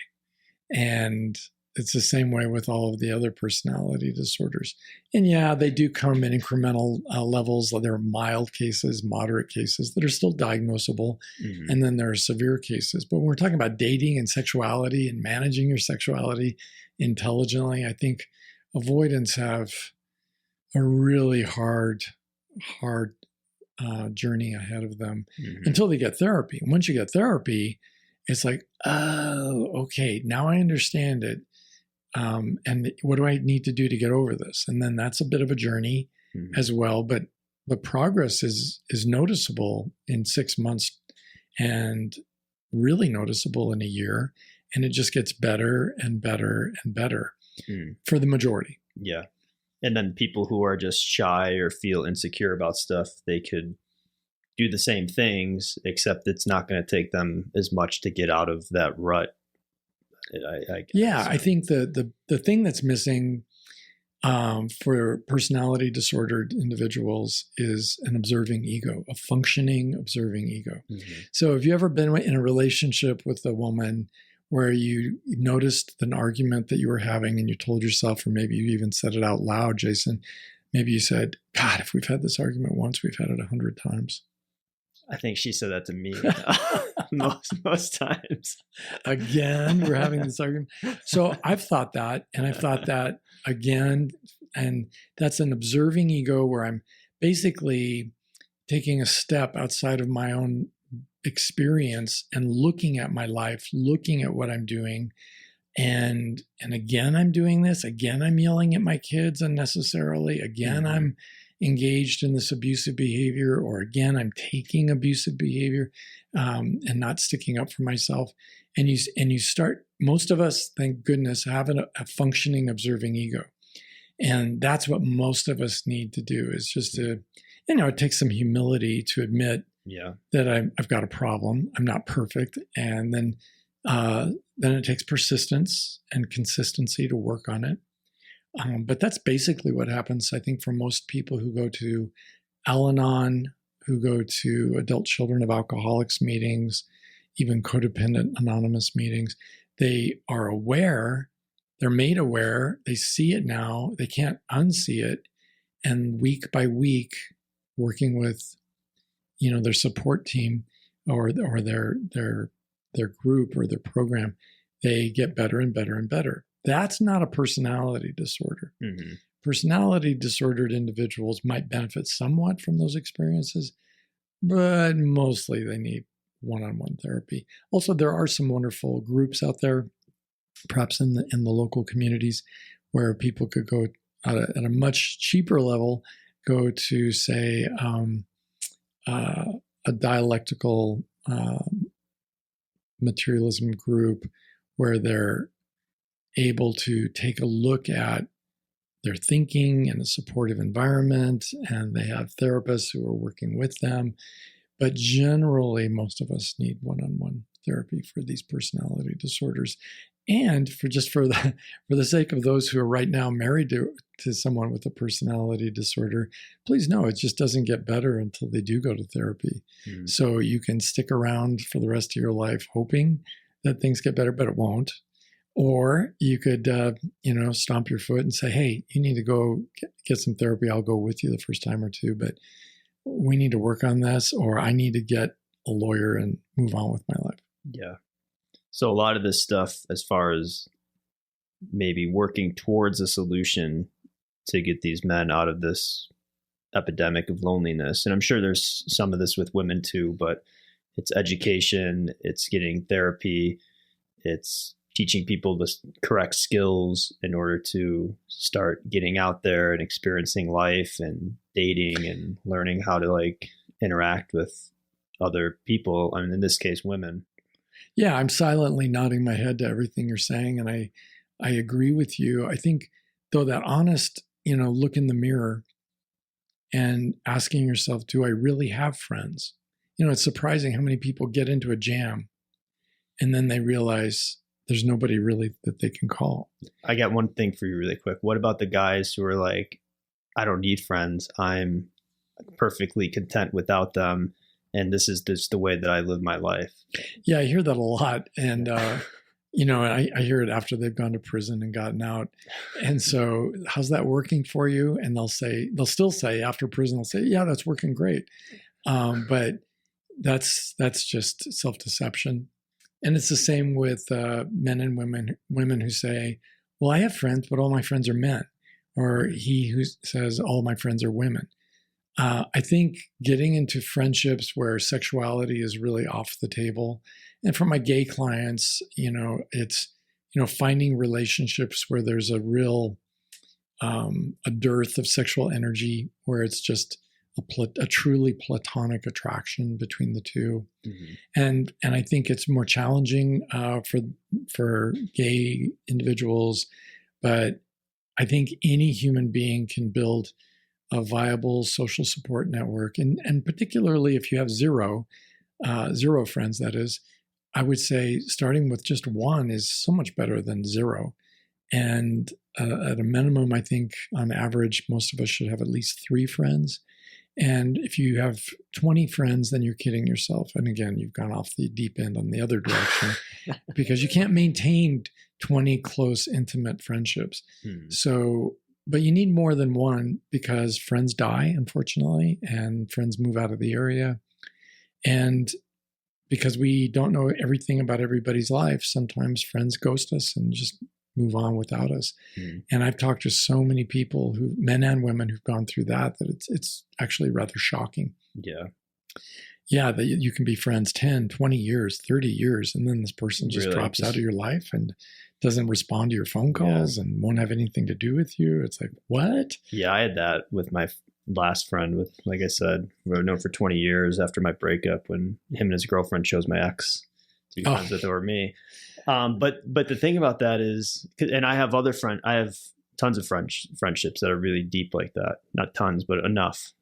And it's the same way with all of the other personality disorders. And they do come in incremental levels. There are mild cases, moderate cases that are still diagnosable. And then there are severe cases. But when we're talking about dating and sexuality and managing your sexuality intelligently, I think avoidants have a really hard journey ahead of them until they get therapy. And once you get therapy, it's like, oh, okay, now I understand it. And what do I need to do to get over this? And then that's a bit of a journey as well. But the progress is noticeable in 6 months, and really noticeable in a year. And it just gets better and better and better for the majority. Yeah. And then people who are just shy or feel insecure about stuff, they could do the same things, except it's not going to take them as much to get out of that rut. I think the thing that's missing for personality disordered individuals is an observing ego, a functioning observing ego. So have you ever been in a relationship with a woman where you noticed an argument that you were having, and you told yourself, or maybe you even said it out loud, Jason, maybe you said, God, if we've had this argument once, we've had it 100 times. I think she said that to me most times. Again, we're having this argument. So I've thought that, and I've thought that again, and that's an observing ego where I'm basically taking a step outside of my own experience and looking at my life, looking at what I'm doing. And again, I'm doing this. Again, I'm yelling at my kids unnecessarily. Again, I'm engaged in this abusive behavior, or again, I'm taking abusive behavior and not sticking up for myself. And you start, most of us, thank goodness, have a functioning, observing ego. And that's what most of us need to do, is just to, it takes some humility to admit that I've got a problem. I'm not perfect. And then it takes persistence and consistency to work on it. But that's basically what happens, I think, for most people who go to Al-Anon, who go to Adult Children of Alcoholics meetings, even Codependent Anonymous meetings. They are aware, they're made aware, they see it now, they can't unsee it. And week by week, working with, their support team or their group or their program, they get better and better and better. That's not a personality disorder. Mm-hmm. Personality disordered individuals might benefit somewhat from those experiences, but mostly they need one-on-one therapy. Also, there are some wonderful groups out there, perhaps in the local communities, where people could go at a much cheaper level, go to, say, a dialectical materialism group, where they're able to take a look at their thinking in a supportive environment, and they have therapists who are working with them. But generally, most of us need one-on-one therapy for these personality disorders. And for the sake of those who are right now married to someone with a personality disorder, please know it just doesn't get better until they do go to therapy. Mm-hmm. So you can stick around for the rest of your life hoping that things get better, but it won't. Or you could, stomp your foot and say, hey, you need to go get some therapy. I'll go with you the first time or two, but we need to work on this, or I need to get a lawyer and move on with my life. Yeah. So a lot of this stuff, as far as maybe working towards a solution to get these men out of this epidemic of loneliness, and I'm sure there's some of this with women too, but it's education, it's getting therapy, it's teaching people the correct skills in order to start getting out there and experiencing life and dating and learning how to interact with other people. I mean, in this case, women. Yeah, I'm silently nodding my head to everything you're saying. And I agree with you. I think, though, that honest, look in the mirror and asking yourself, do I really have friends? It's surprising how many people get into a jam and then they realize there's nobody really that they can call. I got one thing for you really quick. What about the guys who are like, I don't need friends. I'm perfectly content without them. And this is just the way that I live my life. Yeah, I hear that a lot. And, I hear it after they've gone to prison and gotten out. And so how's that working for you? And they'll still say after prison, they'll say, yeah, that's working great. But that's just self-deception. And it's the same with men and women who say, well, I have friends, but all my friends are men. Or he who says all my friends are women. I think getting into friendships where sexuality is really off the table. And for my gay clients, it's, finding relationships where there's a real, a dearth of sexual energy, where it's just a truly platonic attraction between the two. Mm-hmm. And I think it's more challenging for gay individuals, but I think any human being can build a viable social support network. And particularly if you have zero friends, that is, I would say starting with just one is so much better than zero. And at a minimum, I think on average, most of us should have at least 3 friends. And if you have 20 friends, then you're kidding yourself. And again, you've gone off the deep end on the other direction because you can't maintain 20 close, intimate friendships. So, but you need more than one, because friends die, unfortunately, and friends move out of the area. And because we don't know everything about everybody's life, sometimes friends ghost us and just move on without us. And I've talked to so many people, men and women, who've gone through that it's actually rather shocking. Yeah. Yeah, that you can be friends 10, 20 years, 30 years, and then this person just drops out of your life and doesn't respond to your phone calls and won't have anything to do with you. It's like, what? Yeah, I had that with my last friend with, like I said, I've known for 20 years after my breakup when him and his girlfriend chose my ex to be friends with over me. But the thing about that is, and I have tons of friendships that are really deep like that. Not tons, but enough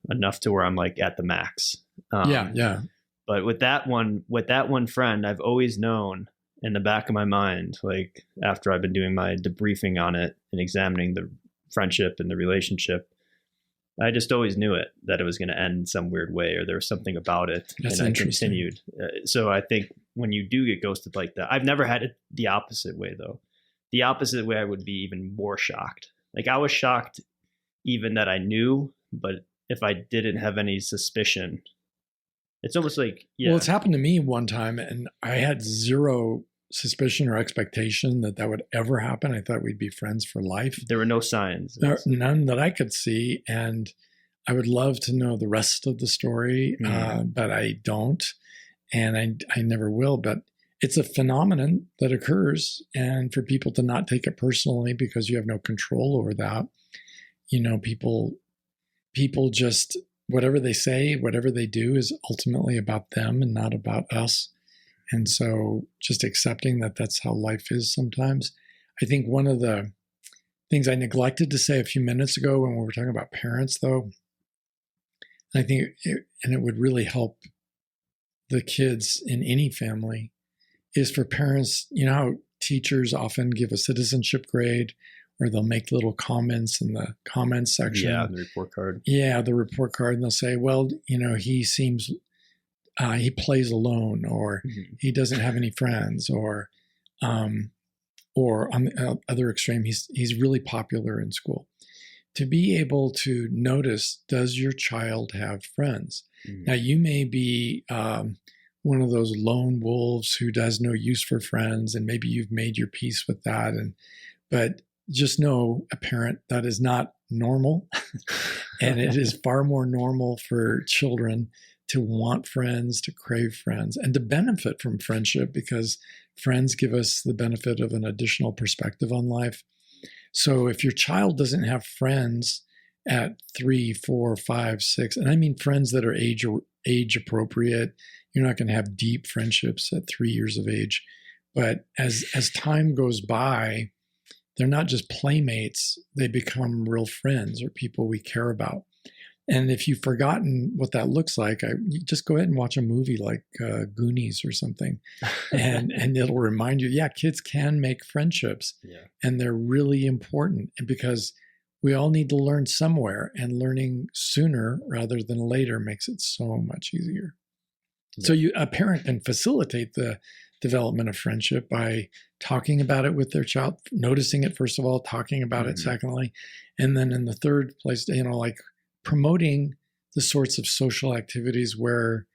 to where I'm like at the max. Yeah. But with that one friend, I've always known in the back of my mind, like after I've been doing my debriefing on it and examining the friendship and the relationship, I just always knew it, that it was going to end some weird way, or there was something about it. That's and I continued. So I think when you do get ghosted like that, I've never had it the opposite way though. The opposite way, I would be even more shocked. Like I was shocked even that I knew, but if I didn't have any suspicion, it's almost like, Well, it's happened to me one time and I had zero suspicion or expectation that would ever happen. I thought we'd be friends for life. There were no signs. None that I could see. And I would love to know the rest of the story, but I don't. And I never will. But it's a phenomenon that occurs. And for people to not take it personally because you have no control over that, people just, whatever they say, whatever they do is ultimately about them and not about us. And so just accepting that that's how life is sometimes. I think one of the things I neglected to say a few minutes ago when we were talking about parents, though, I think it would really help the kids in any family, is for parents, how teachers often give a citizenship grade or they'll make little comments in the comments section. Yeah, the report card. Yeah, the report card. And they'll say, well, he seems, he plays alone, or he doesn't have any friends, or on the other extreme, he's really popular in school. To be able to notice, does your child have friends? Now, you may be one of those lone wolves who does no use for friends, and maybe you've made your peace with that. But just know, a parent, that is not normal. And it is far more normal for children to want friends, to crave friends, and to benefit from friendship, because friends give us the benefit of an additional perspective on life. So if your child doesn't have friends at 3, 4, 5, 6, and I mean friends that are age appropriate, you're not going to have deep friendships at 3 years of age. But as time goes by, they're not just playmates, they become real friends or people we care about. And if you've forgotten what that looks like, you just go ahead and watch a movie like Goonies or something, and it'll remind you, kids can make friendships, and they're really important, because we all need to learn somewhere, and learning sooner rather than later makes it so much easier. So a parent can facilitate the development of friendship by talking about it with their child, noticing it, first of all, talking about it, secondly, and then in the third place, like promoting the sorts of social activities where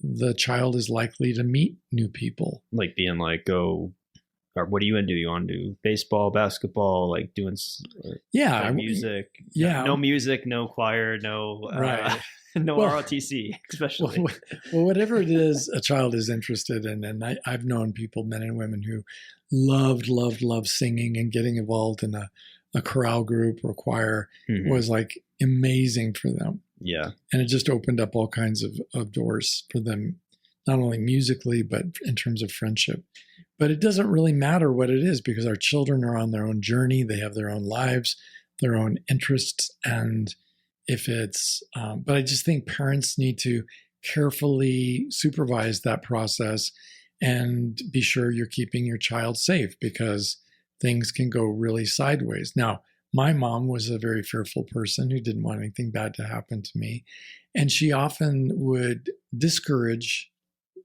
the child is likely to meet new people. Like being like, or what are you into? You want to do baseball, basketball, like doing music? No music, no choir, no no ROTC, especially. Well, whatever it is a child is interested in. And I've known people, men and women, who loved singing, and getting involved in a chorale group or choir was like amazing for them. Yeah. And it just opened up all kinds of doors for them, not only musically, but in terms of friendship. But it doesn't really matter what it is, because our children are on their own journey. They have their own lives, their own interests. And if it's, but I just think parents need to carefully supervise that process and be sure you're keeping your child safe, because things can go really sideways. Now, my mom was a very fearful person who didn't want anything bad to happen to me. And she often would discourage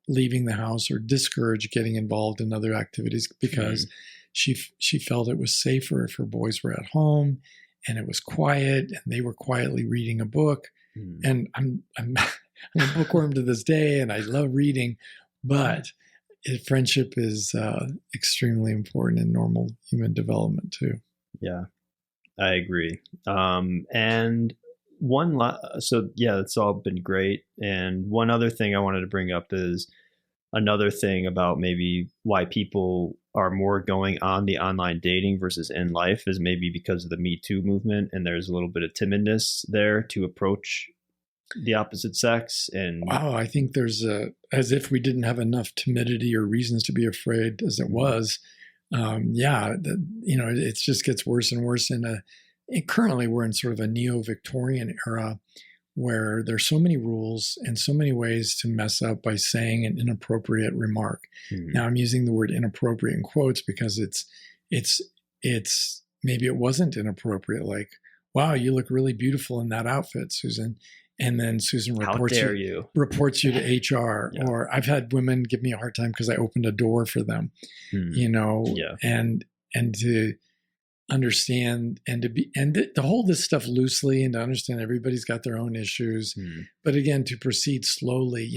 leaving the house or discourage getting involved in other activities, because she felt it was safer if her boys were at home and it was quiet and they were quietly reading a book. And I'm a bookworm to this day, and I love reading, but friendship is extremely important in normal human development too. Yeah, I agree. And So yeah, it's all been great. And one other thing I wanted to bring up is another thing about maybe why people are more going on the online dating versus in life is maybe because of the Me Too movement, and there's a little bit of timidness there to approach the opposite sex. And wow, I think there's as if we didn't have enough timidity or reasons to be afraid as it was. It just gets worse and worse. And currently we're in sort of a neo-Victorian era where there's so many rules and so many ways to mess up by saying an inappropriate remark. Now I'm using the word inappropriate in quotes because it's maybe it wasn't inappropriate. Like, wow, you look really beautiful in that outfit, Susan. And then Susan reports you to HR. Yeah. Or I've had women give me a hard time because I opened a door for them, and to understand and to hold this stuff loosely and to understand everybody's got their own issues. But again, to proceed slowly,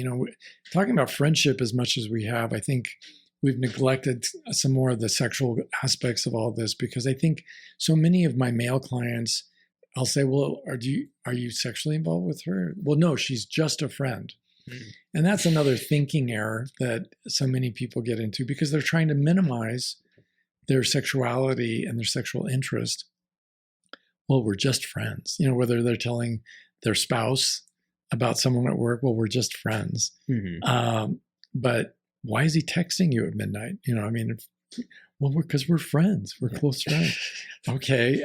talking about friendship as much as we have, I think we've neglected some more of the sexual aspects of all this, because I think so many of my male clients, I'll say, well, are you sexually involved with her? Well, no, she's just a friend. And that's another thinking error that so many people get into because they're trying to minimize their sexuality and their sexual interest. Well, we're just friends. Whether they're telling their spouse about someone at work, well, we're just friends. But why is he texting you at midnight? Because we're friends. We're close friends. Okay.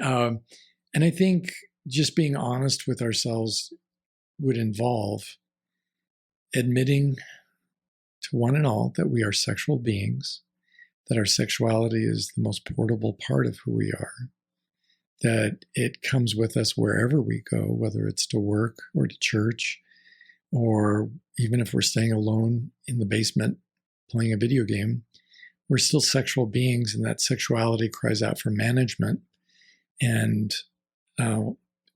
And I think just being honest with ourselves would involve admitting to one and all that we are sexual beings, that our sexuality is the most portable part of who we are, that it comes with us wherever we go, whether it's to work or to church, or even if we're staying alone in the basement playing a video game, we're still sexual beings, and that sexuality cries out for management. And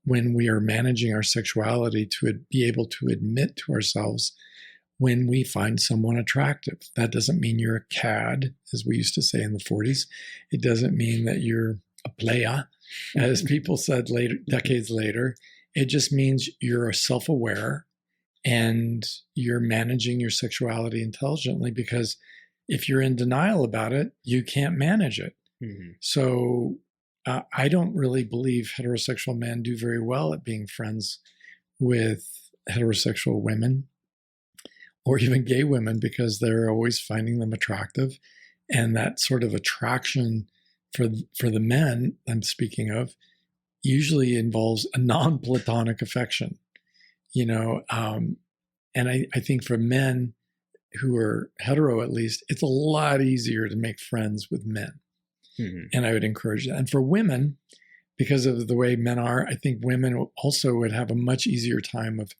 when we are managing our sexuality, to be able to admit to ourselves when we find someone attractive. That doesn't mean you're a cad, as we used to say in the 40s. It doesn't mean that you're a playa, as people said decades later. It just means you're self-aware and you're managing your sexuality intelligently, because if you're in denial about it, you can't manage it. So I don't really believe heterosexual men do very well at being friends with heterosexual women or even gay women, because they're always finding them attractive. And that sort of attraction for the men I'm speaking of usually involves a non-platonic affection, and I think for men who are hetero, at least, it's a lot easier to make friends with men. And I would encourage that. And for women, because of the way men are, I think women also would have a much easier time of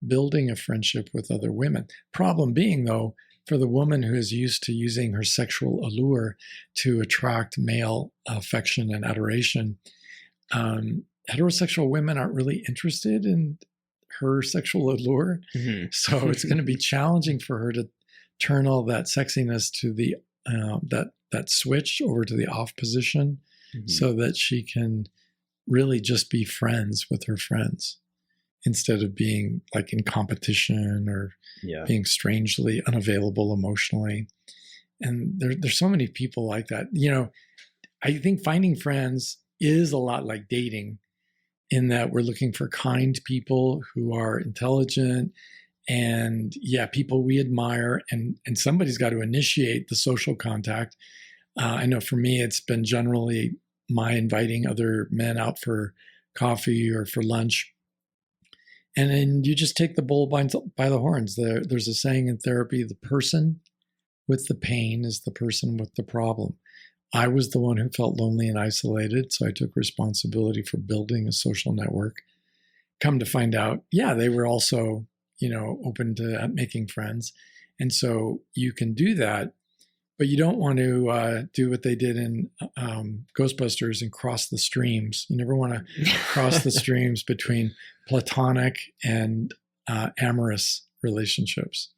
building a friendship with other women. Problem being, though, for the woman who is used to using her sexual allure to attract male affection and adoration, heterosexual women aren't really interested in her sexual allure. So it's going to be challenging for her to turn all that sexiness to the that switch over to the off position, so that she can really just be friends with her friends instead of being like in competition or being strangely unavailable emotionally. And there's so many people like that. I think finding friends is a lot like dating, in that we're looking for kind people who are intelligent and people we admire, and somebody's got to initiate the social contact. I know for me, it's been generally my inviting other men out for coffee or for lunch. And then you just take the bull by the horns. There's a saying in therapy, the person with the pain is the person with the problem. I was the one who felt lonely and isolated, so I took responsibility for building a social network. Come to find out, they were also open to making friends. And so you can do that, but you don't want to do what they did in Ghostbusters and cross the streams. You never want to cross the streams between platonic and amorous relationships.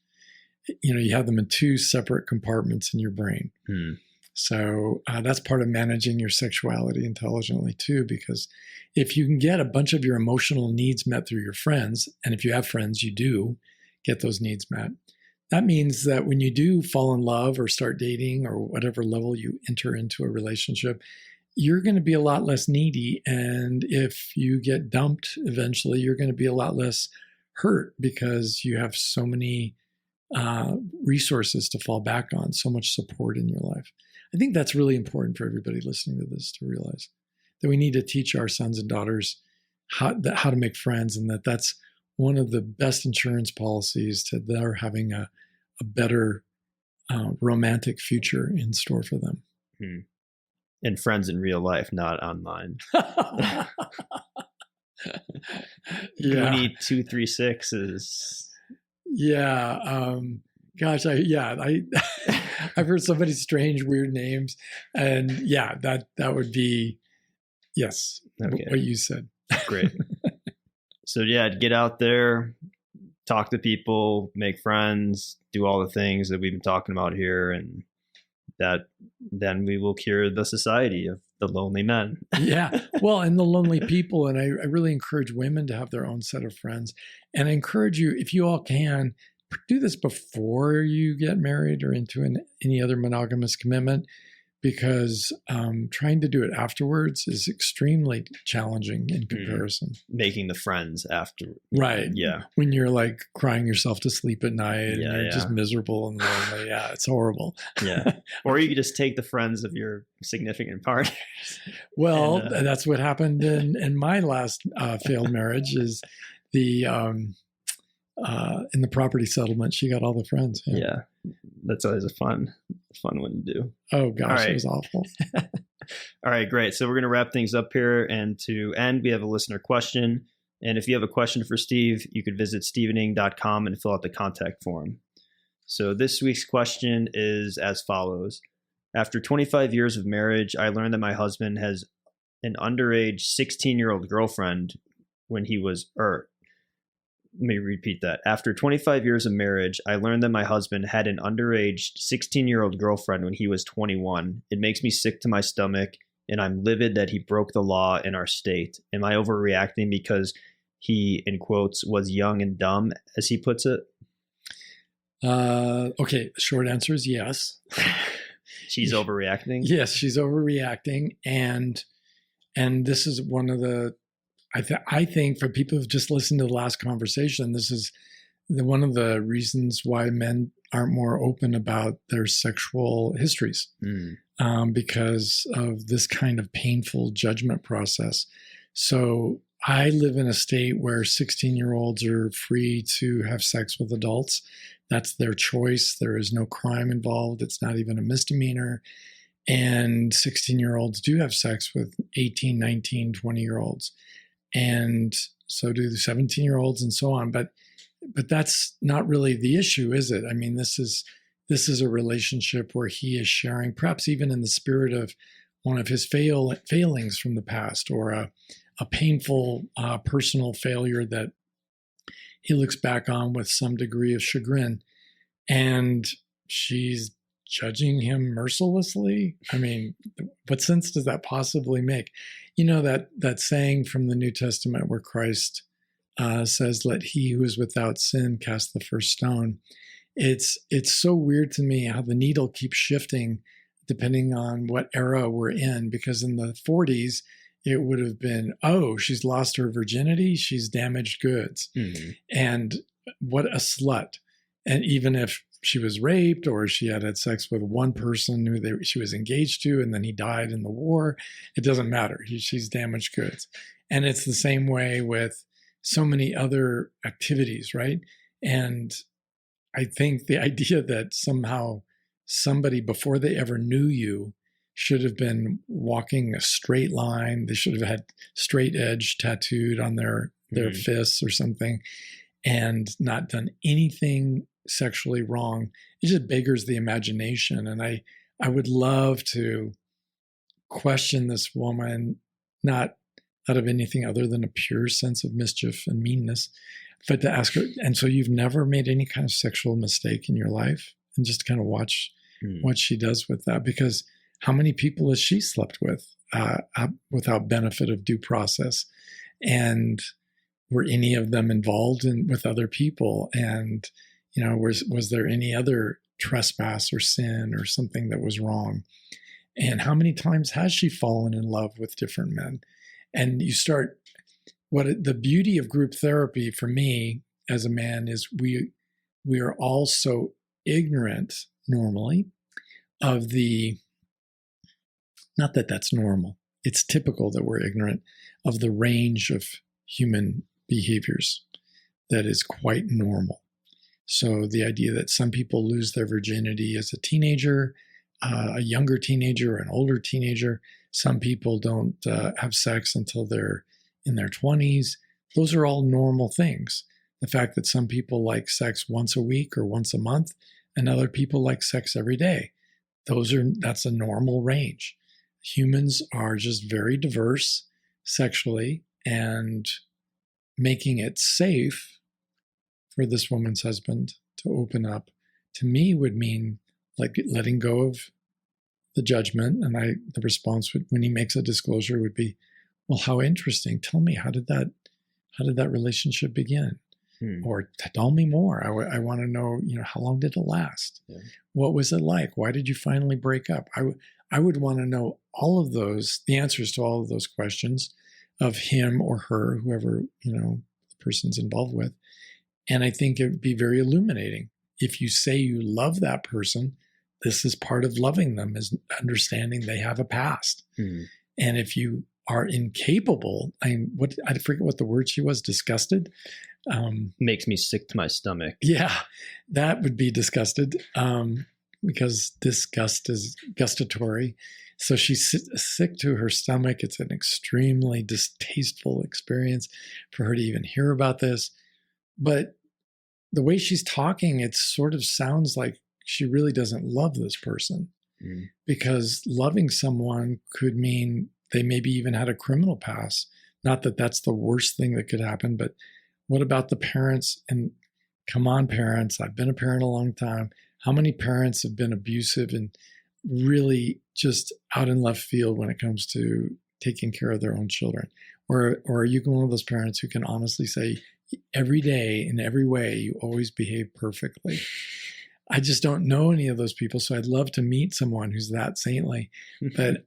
You have them in two separate compartments in your brain. So that's part of managing your sexuality intelligently too, because if you can get a bunch of your emotional needs met through your friends, and if you have friends, you do get those needs met. That means that when you do fall in love or start dating or whatever level you enter into a relationship, you're going to be a lot less needy. And if you get dumped eventually, you're going to be a lot less hurt because you have so many resources to fall back on, so much support in your life. I think that's really important for everybody listening to this to realize that we need to teach our sons and daughters how to make friends, and that's one of the best insurance policies to their having a better romantic future in store for them. And friends in real life, not online. Goody 236 is. Yeah. Gosh, I've heard so many strange, weird names, and yeah, that would be, yes, okay. What you said. Great. So yeah, get out there, talk to people, make friends, do all the things that we've been talking about here, and then we will cure the society of the lonely men. Yeah. Well, and the lonely people. And I really encourage women to have their own set of friends. And I encourage you, if you all can, do this before you get married or into any other monogamous commitment, because trying to do it afterwards is extremely challenging in comparison. Making the friends after. Right. Yeah. When you're like crying yourself to sleep at night and you're just miserable and lonely. Yeah, it's horrible. Yeah. Or you could just take the friends of your significant partners. Well, and, that's what happened in my last failed marriage is in the property settlement, she got all the friends. Yeah. That's always a fun one to do. Oh gosh, It was awful. All right, great. So we're going to wrap things up here. And to end, we have a listener question. And if you have a question for Steve, you could visit stevening.com and fill out the contact form. So this week's question is as follows. After 25 years of marriage, I learned that my husband has an underage 16-year-old girlfriend when he was, let me repeat that. After 25 years of marriage, I learned that my husband had an underage 16-year-old girlfriend when he was 21. It makes me sick to my stomach, and I'm livid that he broke the law in our state. Am I overreacting because he, in quotes, was young and dumb, as he puts it? Okay, the short answer is yes. She's overreacting? Yes, she's overreacting. And this is one of the I think for people who've just listened to the last conversation, this is one of the reasons why men aren't more open about their sexual histories, because of this kind of painful judgment process. So I live in a state where 16-year-olds are free to have sex with adults. That's their choice. There is no crime involved. It's not even a misdemeanor. And 16-year-olds do have sex with 18, 19, 20-year-olds. And so do the 17-year-olds and so on. But that's not really the issue, is it? I mean, this is a relationship where he is sharing, perhaps even in the spirit of one of his failings from the past, or a painful personal failure that he looks back on with some degree of chagrin. And she's judging him mercilessly. I mean, what sense does that possibly make? You know, that saying from the New Testament where Christ says, "Let he who is without sin cast the first stone." It's so weird to me how the needle keeps shifting depending on what era we're in, because in the 40s, it would have been, oh, she's lost her virginity, she's damaged goods. Mm-hmm. And what a slut. And even if she was raped or she had sex with one person who she was engaged to and then he died in the war, it doesn't matter. She's damaged goods. And it's the same way with so many other activities, right? And I think the idea that somehow somebody, before they ever knew you, should have been walking a straight line, they should have had straight edge tattooed on their fists or something, and not done anything sexually wrong, it just beggars the imagination. And I would love to question this woman, not out of anything other than a pure sense of mischief and meanness, but to ask her, and so you've never made any kind of sexual mistake in your life? And just kind of watch what she does with that. Because How many people has she slept with without benefit of due process? And were any of them involved with other people? And, was there any other trespass or sin or something that was wrong? And how many times has she fallen in love with different men? And you start, the beauty of group therapy for me as a man is we are all so ignorant normally of not that that's normal. It's typical that we're ignorant of the range of human behaviors that is quite normal. So the idea that some people lose their virginity as a teenager, a younger teenager or an older teenager, some people don't have sex until they're in their 20s. Those are all normal things. The fact that some people like sex once a week or once a month, and other people like sex every day. That's a normal range. Humans are just very diverse sexually, and making it safe for this woman's husband to open up, to me, would mean like letting go of the judgment. And the response when he makes a disclosure would be, well, how interesting. Tell me, how did that relationship begin? Or tell me more. I want to know, how long did it last? Yeah. What was it like? Why did you finally break up? I would want to know all of those, the answers to all of those questions of him or her, whoever, the person's involved with. And I think it would be very illuminating. If you say you love that person, this is part of loving them, is understanding they have a past. Mm-hmm. And if you are incapable, I forget what the word she was, disgusted. Makes me sick to my stomach. Yeah, that would be disgusted, because disgust is gustatory. So she's sick to her stomach. It's an extremely distasteful experience for her to even hear about this. But the way she's talking, it sort of sounds like she really doesn't love this person. Mm. Because loving someone could mean they maybe even had a criminal past. Not that that's the worst thing that could happen, but what about the parents? And come on, parents, I've been a parent a long time. How many parents have been abusive and really just out in left field when it comes to taking care of their own children? Or are you one of those parents who can honestly say every day in every way you always behave perfectly? I just don't know any of those people, so I'd love to meet someone who's that saintly. But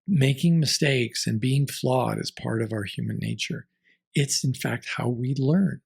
making mistakes and being flawed is part of our human nature. It's, in fact, how we learn.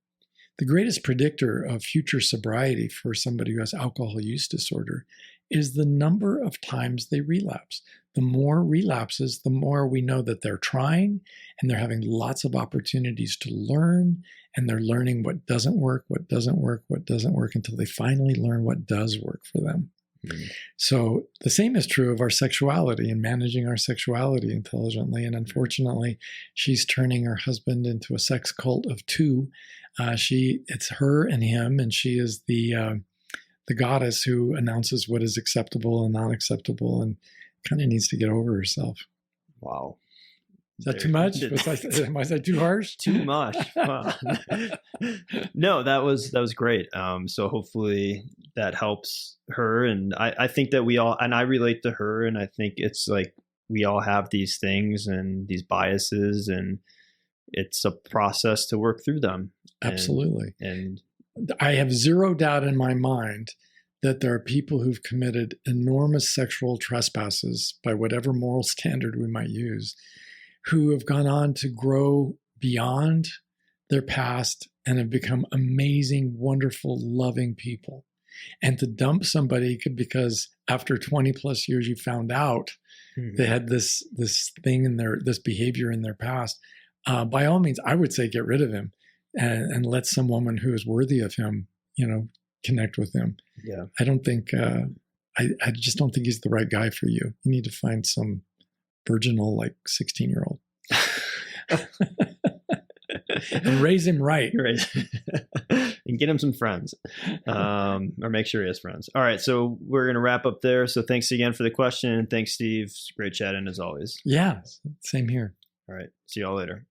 The greatest predictor of future sobriety for somebody who has alcohol use disorder is the number of times they relapse. The more relapses, the more we know that they're trying and they're having lots of opportunities to learn, and they're learning what doesn't work, what doesn't work, what doesn't work, until they finally learn what does work for them. Mm-hmm. So the same is true of our sexuality and managing our sexuality intelligently. And unfortunately, she's turning her husband into a sex cult of two. It's her and him, and she is the goddess who announces what is acceptable and not acceptable, and kind of needs to get over herself. Wow. Is that too much? Am I too harsh? Too much. No, that was great. So hopefully that helps her. And I think that I relate to her, and I think it's like we all have these things and these biases, and it's a process to work through them. Absolutely. And I have zero doubt in my mind that there are people who've committed enormous sexual trespasses by whatever moral standard we might use, who have gone on to grow beyond their past and have become amazing, wonderful, loving people. And to dump somebody because after 20 plus years you found out they had this thing in this behavior in their past, by all means, I would say get rid of him and let some woman who is worthy of him, connect with him. Yeah. I don't think, I just don't think he's the right guy for you. You need to find some virginal, 16-year-old. And raise him right. And get him some friends, or make sure he has friends. All right, so we're going to wrap up there. So thanks again for the question. Thanks, Steve. Great chatting as always. Yeah, same here. All right, see y'all later.